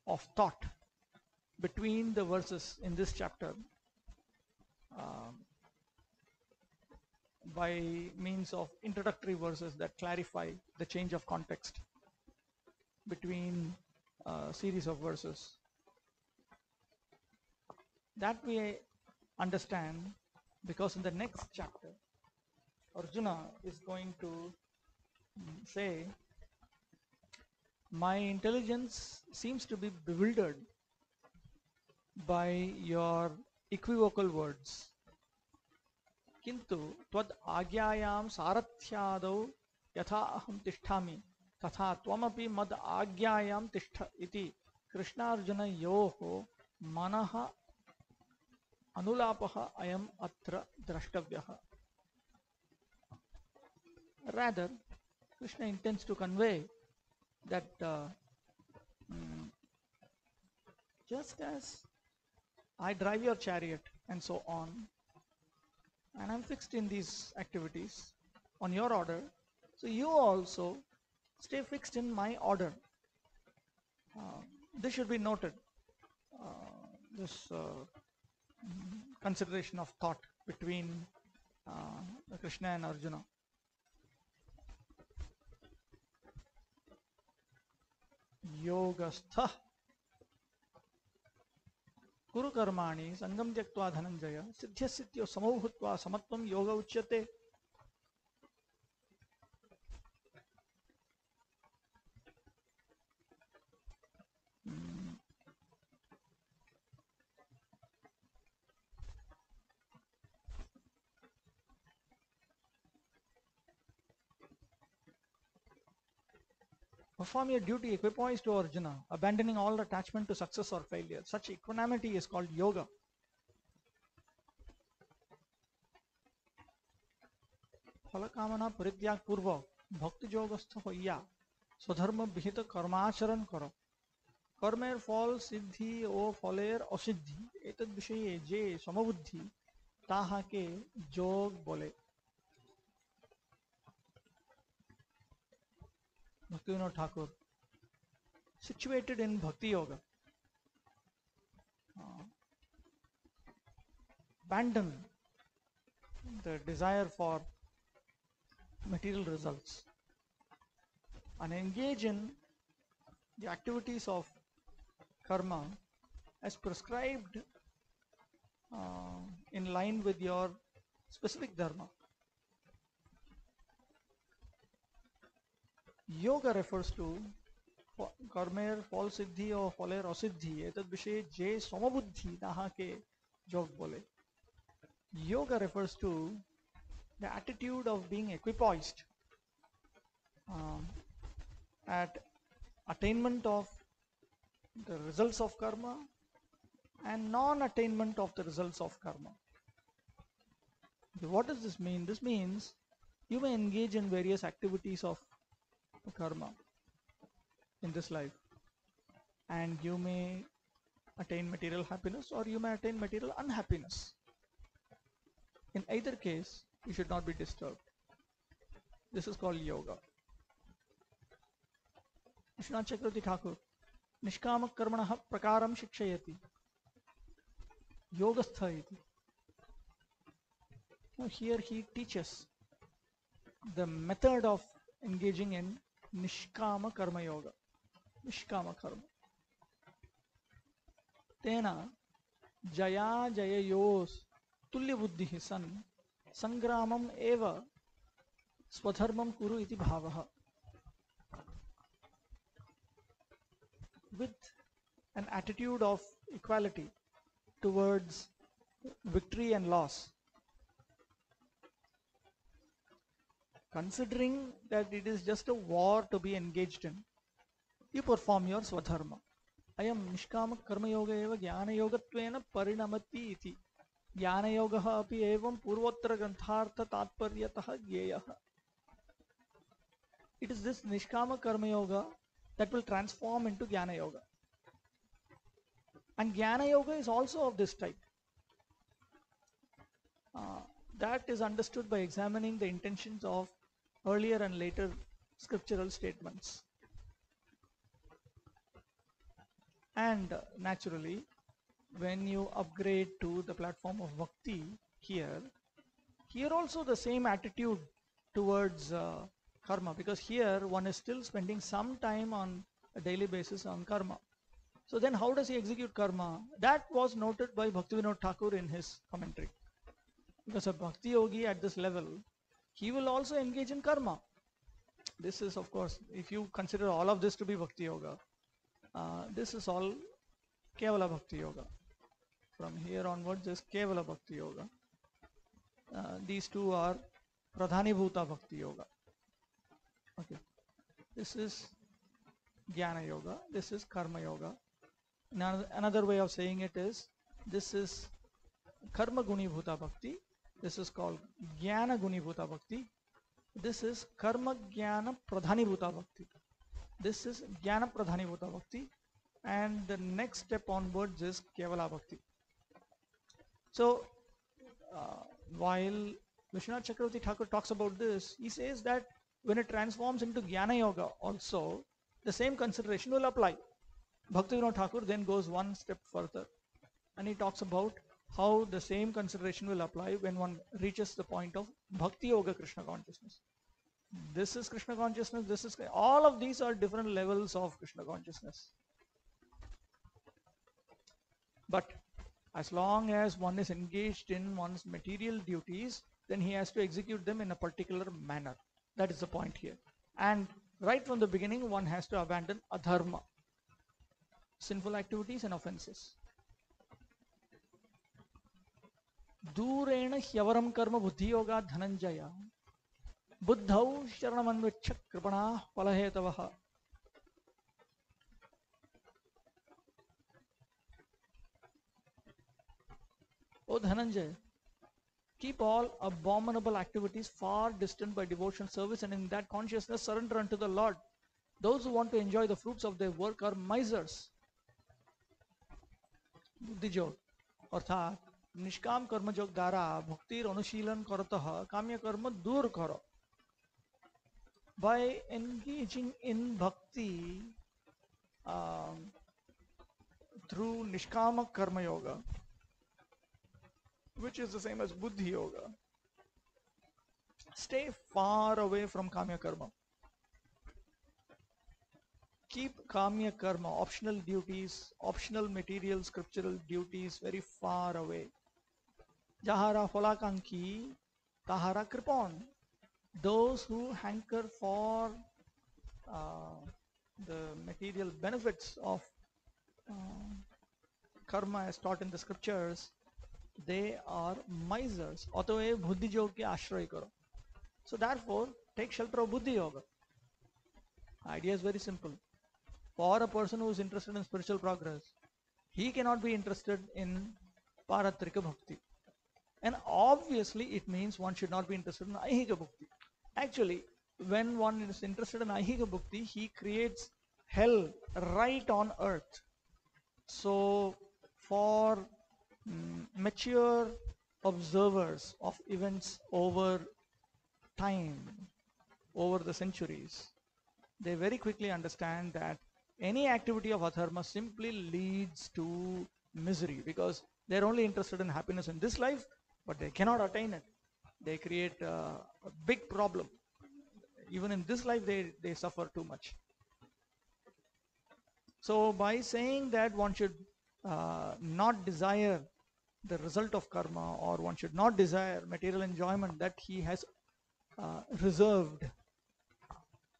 of thought between the verses in this chapter by means of introductory verses that clarify the change of context between a series of verses. That we understand because in the next chapter, Arjuna is going to say, my intelligence seems to be bewildered by your equivocal words. किंतु त्वद् आज्ञायां सारथ्यादौ यथा अहं तिष्ठामि तथा त्वमपि मद् आज्ञायां तिष्ठ इति कृष्णार्जुनयोः मनः अनुलापः अयम् अत्र द्रष्टव्यः. Rather, Krishna intends to convey that just as I drive your chariot and so on, and I'm fixed in these activities on your order, so you also stay fixed in my order. This should be noted, this consideration of thought between Krishna and Arjuna. Yogastha Kuru karmani sangam tyaktva dhananjaya siddhya siddhyo samo bhutva samatvam yoga uchyate. Perform your duty equipoised to Arjuna, abandoning all attachment to success or failure. Such equanimity is called yoga. Phalakamana parityag purva bhakti yogastha hoya swadharma bhita karmacharan karo. Karmer fal siddhi o faler asiddhi etad vishaye je samabuddhi taha ke jog bole. Bhaktivinoda Thakur, situated in Bhakti Yoga, abandon the desire for material results and engage in the activities of karma as prescribed in line with your specific dharma. Yoga refers to karmer fal siddhi or faler asiddhi etad vishaye je samabuddhi taha ke jog bole. Yoga refers to the attitude of being equipoised at attainment of the results of karma and non-attainment of the results of karma. What does this mean? This means you may engage in various activities of karma in this life and you may attain material happiness or you may attain material unhappiness. In either case, you should not be disturbed. This is called yoga. Vishwanath Chakravarti Thakur, Nishkama Karmanah Prakaram Shikshayati. Yogastha iti. Now here he teaches the method of engaging in Nishkama Karma Yoga. Nishkama Karma. Tena Jaya Jayayos Tulya Buddhi San Sangramam Eva Swadharmam Kuru iti Bhavaha. With an attitude of equality towards victory and loss, considering that it is just a war to be engaged in, you perform your swadharma. Ayam nishkama karma yoga eva jnana yogatvena parinamati iti. Jnana yogaha api evam purvottara granthartha tatparyatah jyeyaha. It is this nishkama karma yoga that will transform into jnana yoga. And jnana yoga is also of this type. That is understood by examining the intentions of earlier and later scriptural statements. And naturally, when you upgrade to the platform of bhakti here also the same attitude towards karma, because here one is still spending some time on a daily basis on karma. So then how does he execute karma? That was noted by Bhaktivinoda Thakur in his commentary. Because a bhakti yogi at this level, he will also engage in karma. This is, of course, if you consider all of this to be bhakti yoga, this is all Kevala Bhakti Yoga. From here onwards is Kevala Bhakti Yoga. These two are Pradhanibhuta Bhakti Yoga. Okay. This is Jnana Yoga. This is Karma Yoga. Now, another way of saying it is, this is Karma Guni Bhuta Bhakti. This is called Jnana Guni Bhuta Bhakti. This is Karma Jnana Pradhanibhuta Bhakti. This is Jnana Pradhanibhuta Bhakti. And the next step onwards is Kevala Bhakti. So, while Vishwanath Chakravarti Thakur talks about this, he says that when it transforms into Jnana Yoga also, the same consideration will apply. Bhaktivinoda Thakur then goes one step further and he talks about how the same consideration will apply when one reaches the point of Bhakti Yoga Krishna consciousness. This is Krishna consciousness, this is... all of these are different levels of Krishna consciousness. But as long as one is engaged in one's material duties, then he has to execute them in a particular manner. That is the point here. And right from the beginning, one has to abandon adharma, sinful activities and offenses. Durena hyavaram karma buddhi yoga dhananjaya buddhau sharamanvichya kripana palahetavaha. O Dhananjaya, keep all abominable activities far distant by devotional service, and in that consciousness surrender unto the Lord. Those who want to enjoy the fruits of their work are misers. बुद्धिजोग अर्थात निष्काम कर्मयोग द्वारा भक्तिर अनुशीलन करतः काम्य कर्म दूर करो. By engaging in bhakti through Nishkama Karma Yoga, which is the same as Buddhi Yoga, stay far away from Kamya Karma. Keep Kamya Karma, optional duties, optional material scriptural duties very far away. Jahara Phalakanki, Tahara Kripon. Those who hanker for the material benefits of karma as taught in the scriptures, they are misers. Ataye Buddhi Yoga ke ashray karo. So therefore, take shelter of Buddhi Yoga. Idea is very simple. For a person who is interested in spiritual progress, he cannot be interested in Paratrika Bhakti. And obviously it means one should not be interested in Ahika Bhakti. Actually, when one is interested in Ahika Bhakti, he creates hell right on earth. So for mature observers of events over time, over the centuries, they very quickly understand that any activity of adharma simply leads to misery, because they're only interested in happiness in this life, but they cannot attain it. They create a big problem. Even in this life, they suffer too much. So by saying that one should not desire the result of karma, or one should not desire material enjoyment that he has reserved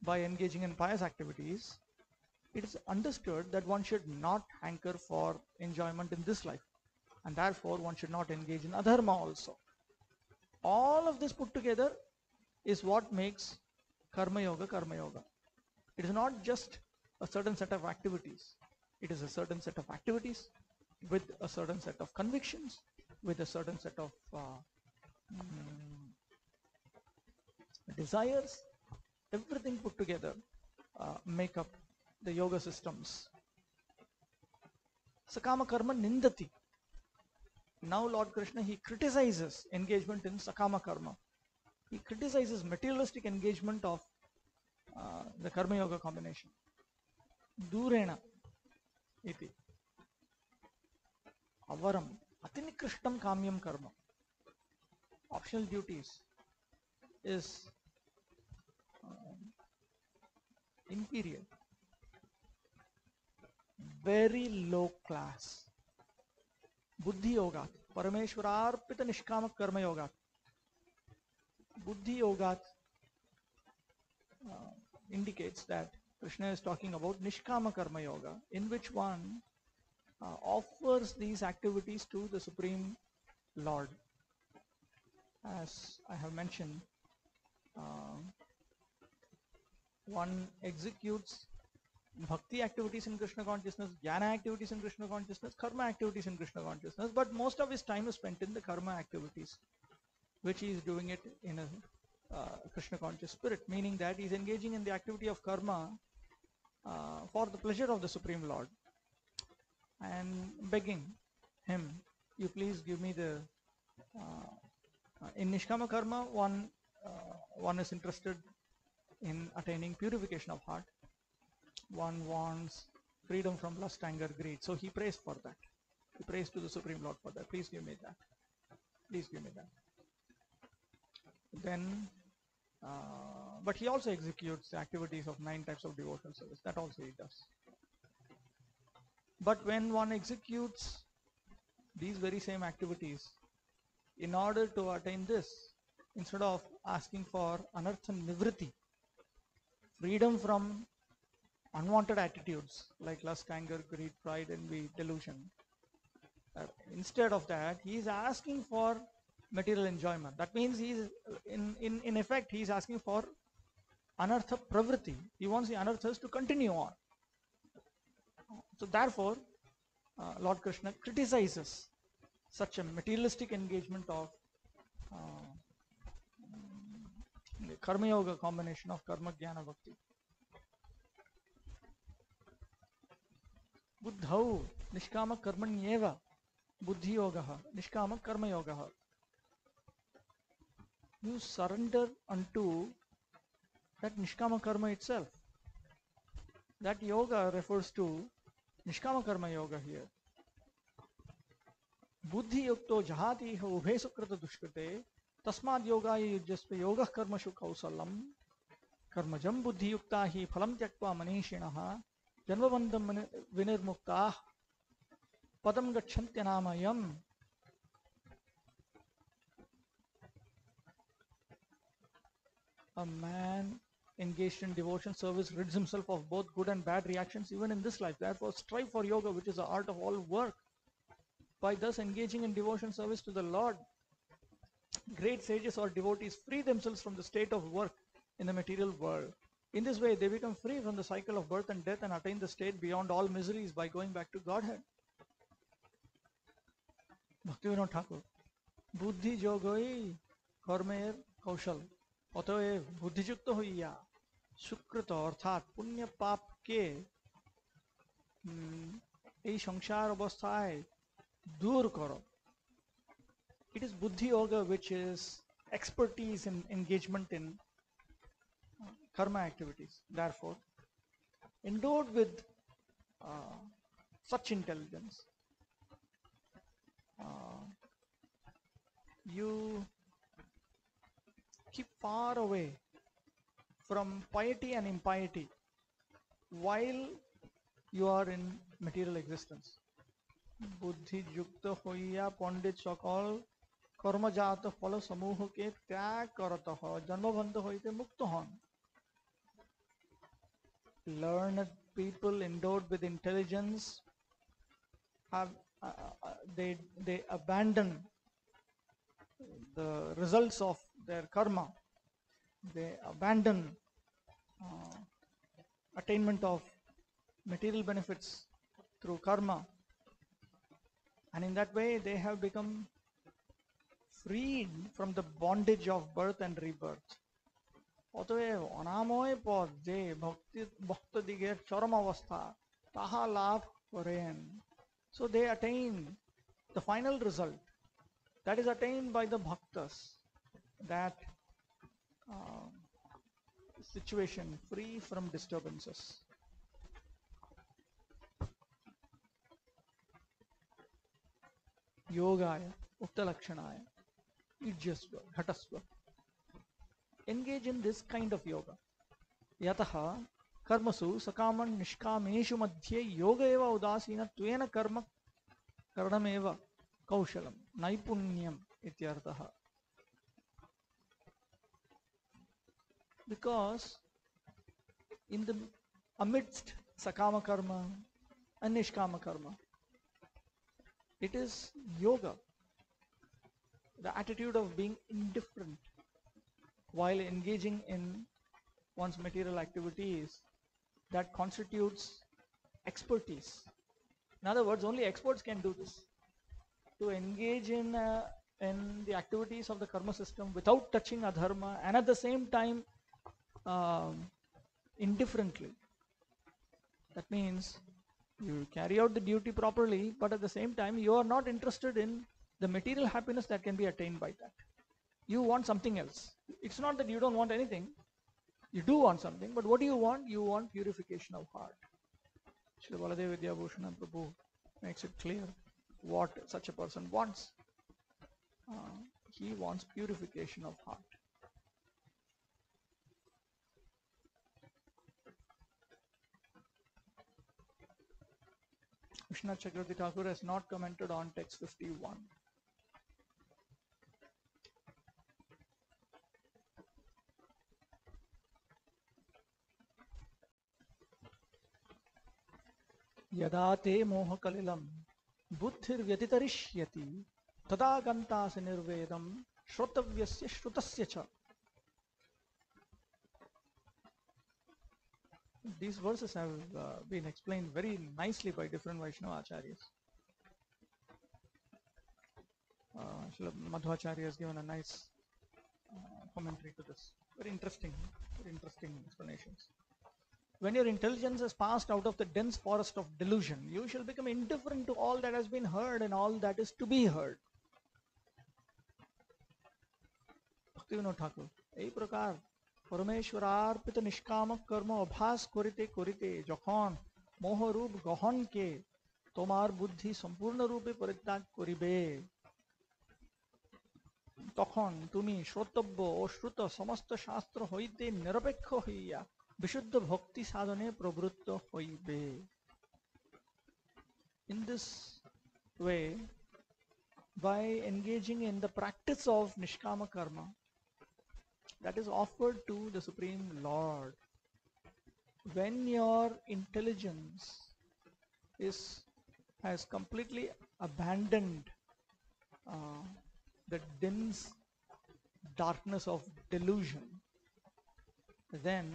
by engaging in pious activities, it is understood that one should not hanker for enjoyment in this life, and therefore one should not engage in adharma also. All of this put together is what makes karma yoga karma yoga. It is not just a certain set of activities. It is a certain set of activities with a certain set of convictions, with a certain set of desires. Everything put together make up the yoga systems. Sakama karma nindati. Now Lord Krishna, he criticizes engagement in sakama karma. He criticizes materialistic engagement of the karma yoga combination. Durena iti avaram atinikrishtam kamyam karma. Optional duties is inferior, very low class. Buddhi yogat, Parameshwararpita Nishkama Karma yogat. Buddhi yogat indicates that Krishna is talking about Nishkama Karma yoga, in which one offers these activities to the Supreme Lord. As I have mentioned, one executes bhakti activities in Krishna consciousness, jnana activities in Krishna consciousness, karma activities in Krishna consciousness, but most of his time is spent in the karma activities, which he is doing it in a Krishna conscious spirit, meaning that he is engaging in the activity of karma for the pleasure of the Supreme Lord, and begging him, you please give me the in Nishkama karma, one is interested in attaining purification of heart. One wants freedom from lust, anger, greed. So he prays for that. He prays to the Supreme Lord for that. Please give me that. Please give me that. Then, but he also executes the activities of 9 types of devotional service. That also he does. But when one executes these very same activities in order to attain this, instead of asking for anartha nivritti, freedom from unwanted attitudes like lust, anger, greed, pride, envy, delusion, instead of that, he is asking for material enjoyment. That means he is, in effect, he is asking for anartha pravritti. He wants the anarthas to continue on. So therefore, Lord Krishna criticizes such a materialistic engagement of the karma yoga combination of karma, jnana, bhakti. Buddhau nishkama karmanyeva buddhi yogaha nishkama karma yogaha. You surrender unto that nishkama karma itself. That yoga refers to nishkama karma yoga here. Buddhi yukto jahati ubhe sukrata dushkrite tasmad yoga yujjasva yoga karmashu kausalam karmajam buddhi yukta hi phalam tyaktva manishinaha janvabandham vinirmukta padam gacchantyanayam. A man engaged in devotion service rids himself of both good and bad reactions even in this life. Therefore, strive for yoga, which is the art of all work. By thus engaging in devotion service to the Lord, great sages or devotees free themselves from the state of work in the material world. In this way, they become free from the cycle of birth and death and attain the state beyond all miseries by going back to Godhead. Bhaktivinoda Thakur. Buddhi jogoi karmer kaushal. অতএব বুদ্ধিযুক্ত হইয়া সুকৃত অর্থাৎ পুণ্য পাপকে এই সংসার অবস্থায় দূর করো. It is buddhi yoga, which is expertise in engagement in karma activities. Therefore, endowed with such intelligence, you keep far away from piety and impiety while you are in material existence. बुद्धि युक्त होइया पंडित सकल कर्मजात फल समूह के त्याग करत हो जन्मबंध होइते मुक्त हन. Learned people endowed with intelligence have they abandon the results of their karma. They abandon attainment of material benefits through karma, and in that way they have become freed from the bondage of birth and rebirth. অতএব অনাময় পদ যে ভক্তদিগের চরম অবস্থা তাহা লাভ করেন. So they attain the final result that is attained by the bhaktas, that situation free from disturbances. Yogaya, Uttalakshanaya, Ijyasva, Ghatasva. Engage in this kind of yoga. Yataha karmasu sakaman nishkameshu madhye yoga eva udasina tvena karma karanam eva kaushalam naipunyam ityartaha. Because in the amidst sakama karma and nishkama karma, it is yoga, the attitude of being indifferent while engaging in one's material activities, that constitutes expertise. In other words, only experts can do this, to engage in the activities of the karma system without touching adharma and at the same time indifferently. That means you carry out the duty properly, but at the same time you are not interested in the material happiness that can be attained by that. You want something else. It's not that you don't want anything. You do want something, but what do you want? You want purification of heart. Sri Baladev Vidyabhushana Prabhu makes it clear what such a person wants. He wants purification of heart. Vishwanath Chakravarti Thakur has not commented on text 51. Yada te moha kalilam buddhir vyatitarishyati tada gantasi nirvedam shrotavyasya shrutasya cha. These verses have been explained very nicely by different Vaishnava acharyas. Madhvacharya has given a nice commentary to this. Very interesting explanations. When your intelligence has passed out of the dense forest of delusion, you shall become indifferent to all that has been heard and all that is to be heard. Bhaktivinoda Thakur, এই প্রকার পরমেশ্বরার্পিত নিষ্কাম কর্ম অভ্যাস করিতে করিতে যখন মোহরূপ গহনকে তোমার বুদ্ধি সম্পূর্ণরূপে পরিত্যাগ করিবে, তখন তুমি শ্রোতব্য ও শ্রুত সমস্ত শাস্ত্র হইতে নিরপেক্ষ হইয়া বিশুদ্ধ ভক্তি সাধনে প্রবৃত্ত হইবে. In this way, by engaging in the practice of nishkama karma that is offered to the Supreme Lord, when your intelligence has completely abandoned the dense darkness of delusion, then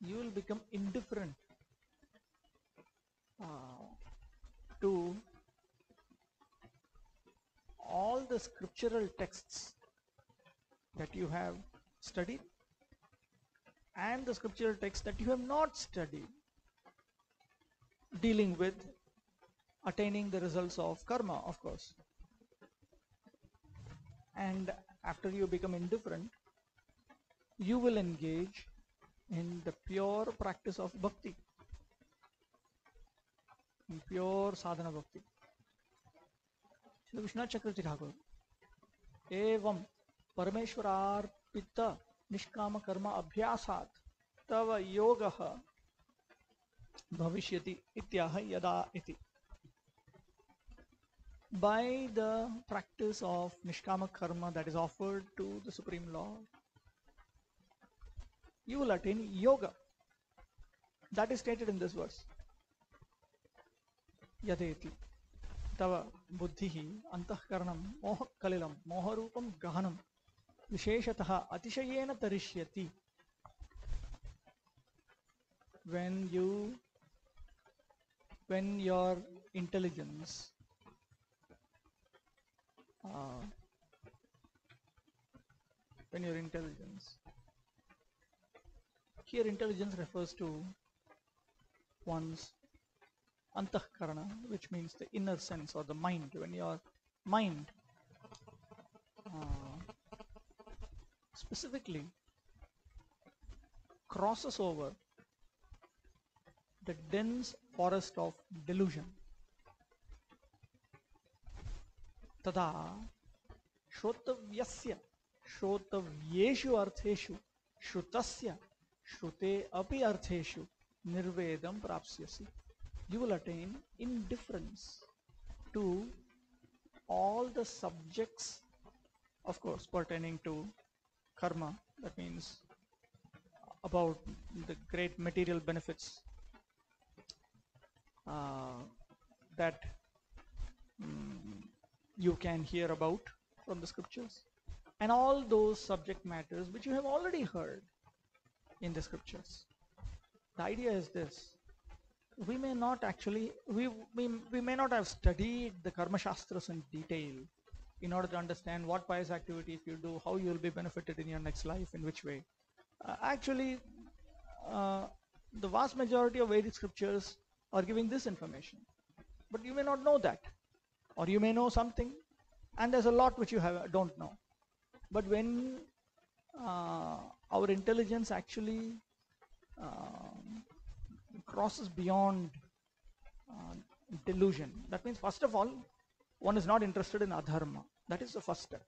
you will become indifferent to all the scriptural texts that you have studied and the scriptural texts that you have not studied, dealing with attaining the results of karma, of course. And after you become indifferent, you will engage in the pure practice of bhakti, in pure sadhana bhakti. Shri Vishwanath Chakravarti Thakur, evam parmeshwararpita nishkama karma abhyasat tava yogah bhavishyati ityaha yada iti. By the practice of nishkama karma that is offered to the Supreme Lord, you will attain yoga. That is stated in this verse. Yadeti tava buddhihi antahkaranam moha kalilam moharupam gahanam visheshatah atishayena tarishyati. When your intelligence here intelligence refers to one's antahkarana, which means the inner sense or the mind. When your mind specifically crosses over the dense forest of delusion, tada shrotavyasya shrotavyeshu artheshu shrutasya shrute api artheshu nirvedam prapsyasi. You will attain indifference to all the subjects, of course, pertaining to karma. That means about the great material benefits that you can hear about from the scriptures, and all those subject matters which you have already heard in the scriptures. The idea is this: we may not actually, we may not have studied the karma shastras in detail in order to understand what pious activity if you do, how you will be benefited in your next life, in which way. Actually, the vast majority of Vedic scriptures are giving this information, but you may not know that, or you may know something, and there's a lot which you don't know. But when our intelligence actually crosses beyond delusion, that means first of all, one is not interested in adharma. That is the first step,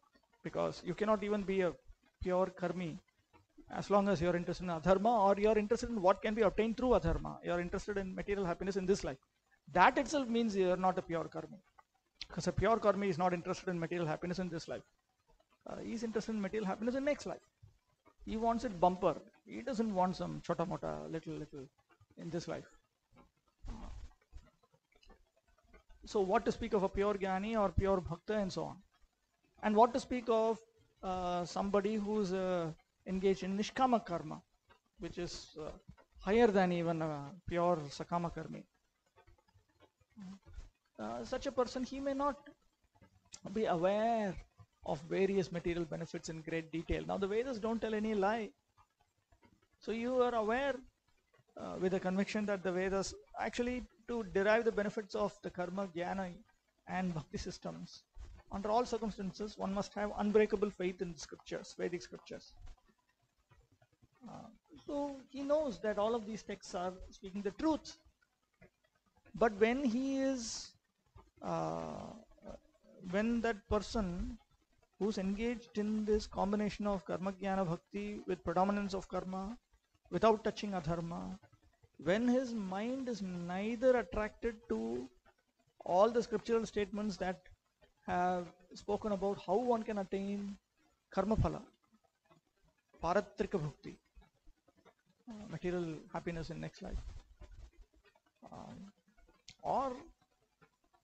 because you cannot even be a pure karmi as long as you're interested in adharma, or you're interested in what can be obtained through adharma. You're interested in material happiness in this life. That itself means you're not a pure karmi, because a pure karmi is not interested in material happiness in this life. He's interested in material happiness in next life. He wants it bumper. He doesn't want some chota mota little in this life. So what to speak of a pure jnani or pure bhakta and so on, and what to speak of somebody who's engaged in nishkama karma, which is higher than even pure sakama karmi. Such a person, he may not be aware of various material benefits in great detail. Now the Vedas don't tell any lie, so you are aware with the conviction that the Vedas actually, to derive the benefits of the karma, jnana and bhakti systems, under all circumstances one must have unbreakable faith in the scriptures, Vedic scriptures. So he knows that all of these texts are speaking the truth, but when he is when that person who's engaged in this combination of karma, jnana, bhakti with predominance of karma without touching adharma, when his mind is neither attracted to all the scriptural statements that have spoken about how one can attain karma phala, paratrika bhakti, material happiness in next life, or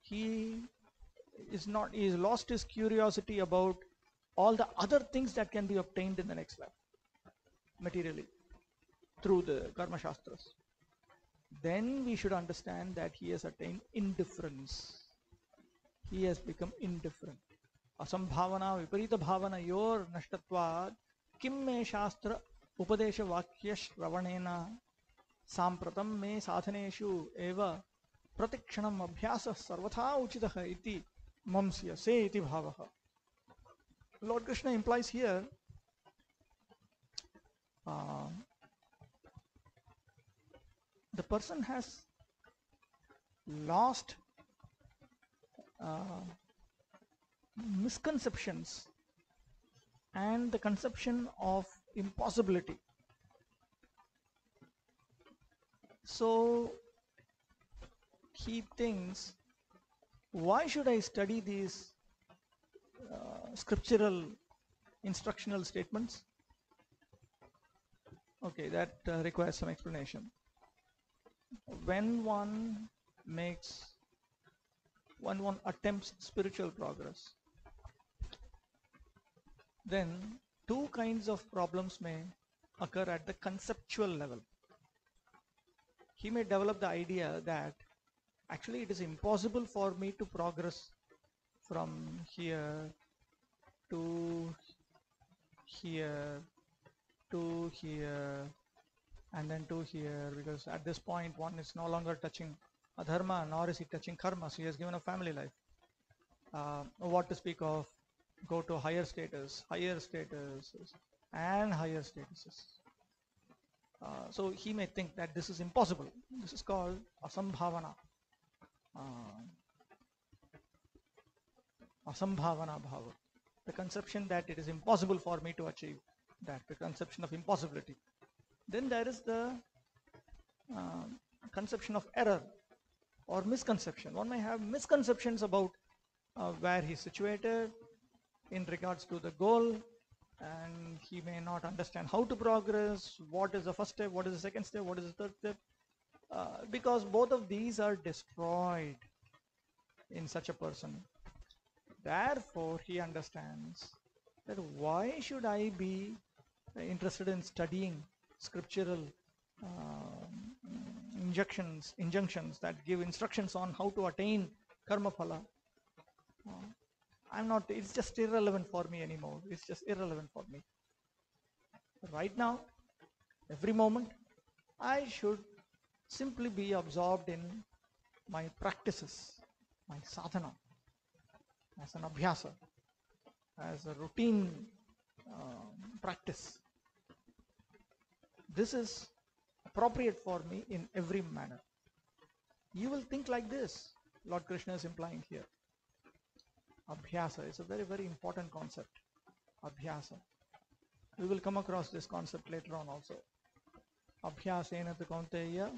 he is lost his curiosity about all the other things that can be obtained in the next life materially through the karma shastras, then we should understand that he has attained indifference. He has become indifferent. Asambhavana viparita bhavana yor nashtatvad kim me shastra upadesha vakya shravanena sampratam me sadhaneshu eva pratikshanam abhyasa sarvatha uchitah iti mamsya se iti bhavaha. Lord Krishna implies here the person has lost misconceptions and the conception of impossibility. So he thinks, why should I study these scriptural instructional statements? Okay, that requires some explanation. When one attempts spiritual progress, then two kinds of problems may occur at the conceptual level. He may develop the idea that actually it is impossible for me to progress from here to here to here and then to here, because at this point one is no longer touching adharma, nor is he touching karma, so he has given a family life. What to speak of go to higher statuses and higher statuses. So he may think that this is impossible. This is called asambhavana. Asambhavana bhava. The conception that it is impossible for me to achieve that, the conception of impossibility. Then there is the conception of error or misconception. One may have misconceptions about where he is situated in regards to the goal, and he may not understand how to progress, what is the first step, what is the second step, what is the third step, because both of these are destroyed in such a person. Therefore, he understands that why should I be interested in studying scriptural injunctions that give instructions on how to attain karma phala. I'm not, it's just irrelevant for me anymore. It's just irrelevant for me. Right now, every moment, I should simply be absorbed in my practices, my sadhana, as an abhyasa, as a routine practice. This is appropriate for me in every manner. You will think like this, Lord Krishna is implying here. Abhyasa is a very, very important concept. Abhyasa. We will come across this concept later on also. Abhyasena tu kaunteya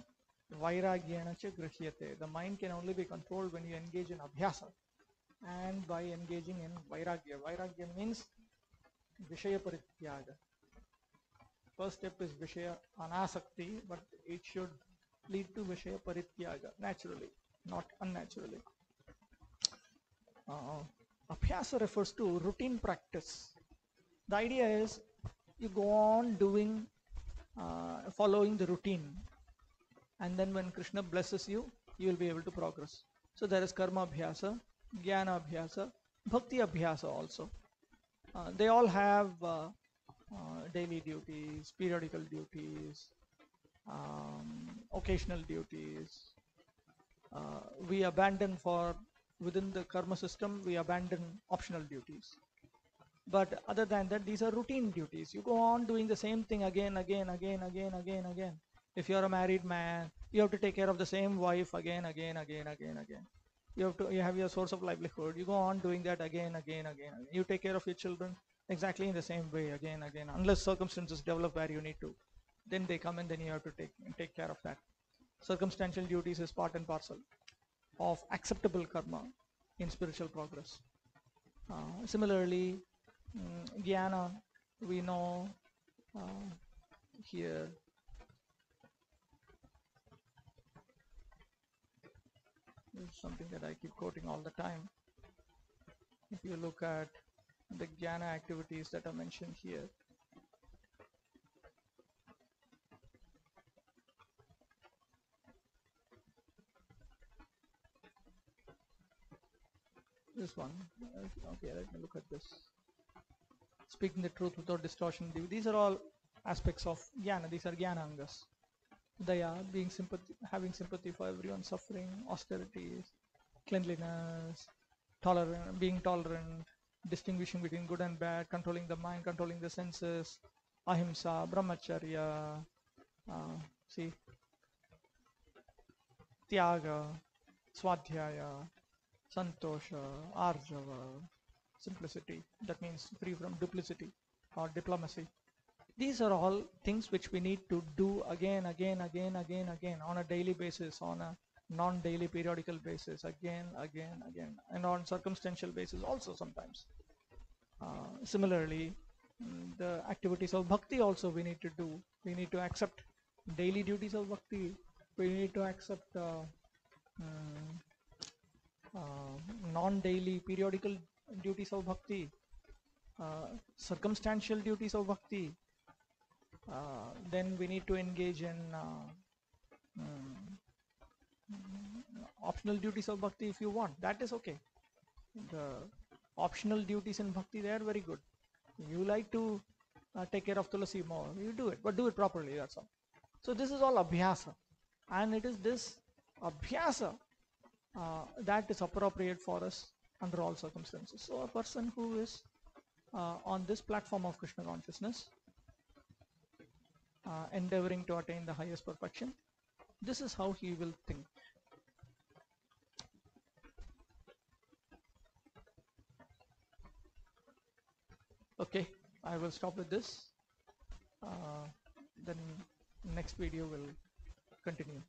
vairagyena cha grishyate. The mind can only be controlled when you engage in abhyasa and by engaging in vairagya. Vairagya means vishaya parityaga. First step is vishaya anasakti, but it should lead to vishaya parityaga naturally, not unnaturally. Abhyasa refers to routine practice. The idea is you go on doing, following the routine, and then when Krishna blesses you, you will be able to progress. So there is karma abhyasa, jnana abhyasa, bhakti abhyasa also. They all have daily duties, periodical duties, occasional duties. We abandon within the karma system, we abandon optional duties. But other than that, these are routine duties. You go on doing the same thing again. If you are a married man, you have to take care of the same wife again. You have your source of livelihood. You go on doing that again. You take care of your children exactly in the same way again. Unless circumstances develop where you need to, then they come and then you have to take care of that. Circumstantial duties is part and parcel of acceptable karma in spiritual progress. Similarly, jnana, we know here this is something that I keep quoting all the time. If you look at the jnana activities that are mentioned here, this one, okay, let me look at this. Speaking the truth without distortion, these are all aspects of jnana. These are jnana angas. Daya, having sympathy for everyone suffering, austerities, cleanliness, being tolerant, distinguishing between good and bad, controlling the mind, controlling the senses, ahimsa, brahmacharya. See, Tyaga, Swadhyaya, Santosha, Arjava, simplicity. That means free from duplicity or diplomacy. These are all things which we need to do again on a daily basis, on a non-daily periodical basis, again, and on circumstantial basis also sometimes. Similarly, the activities of bhakti also we need to do. We need to accept daily duties of bhakti. We need to accept non-daily periodical duties of bhakti, circumstantial duties of bhakti. Then we need to engage in optional duties of bhakti if you want. That is okay. The optional duties in bhakti, they are very good. You like to take care of tulasi more, you do it, but do it properly, that's all. So this is all abhyasa, and it is this abhyasa that is appropriate for us under all circumstances. So a person who is on this platform of Krishna consciousness, endeavoring to attain the highest perfection, this is how he will think. Okay, I will stop with this. Then next video will continue.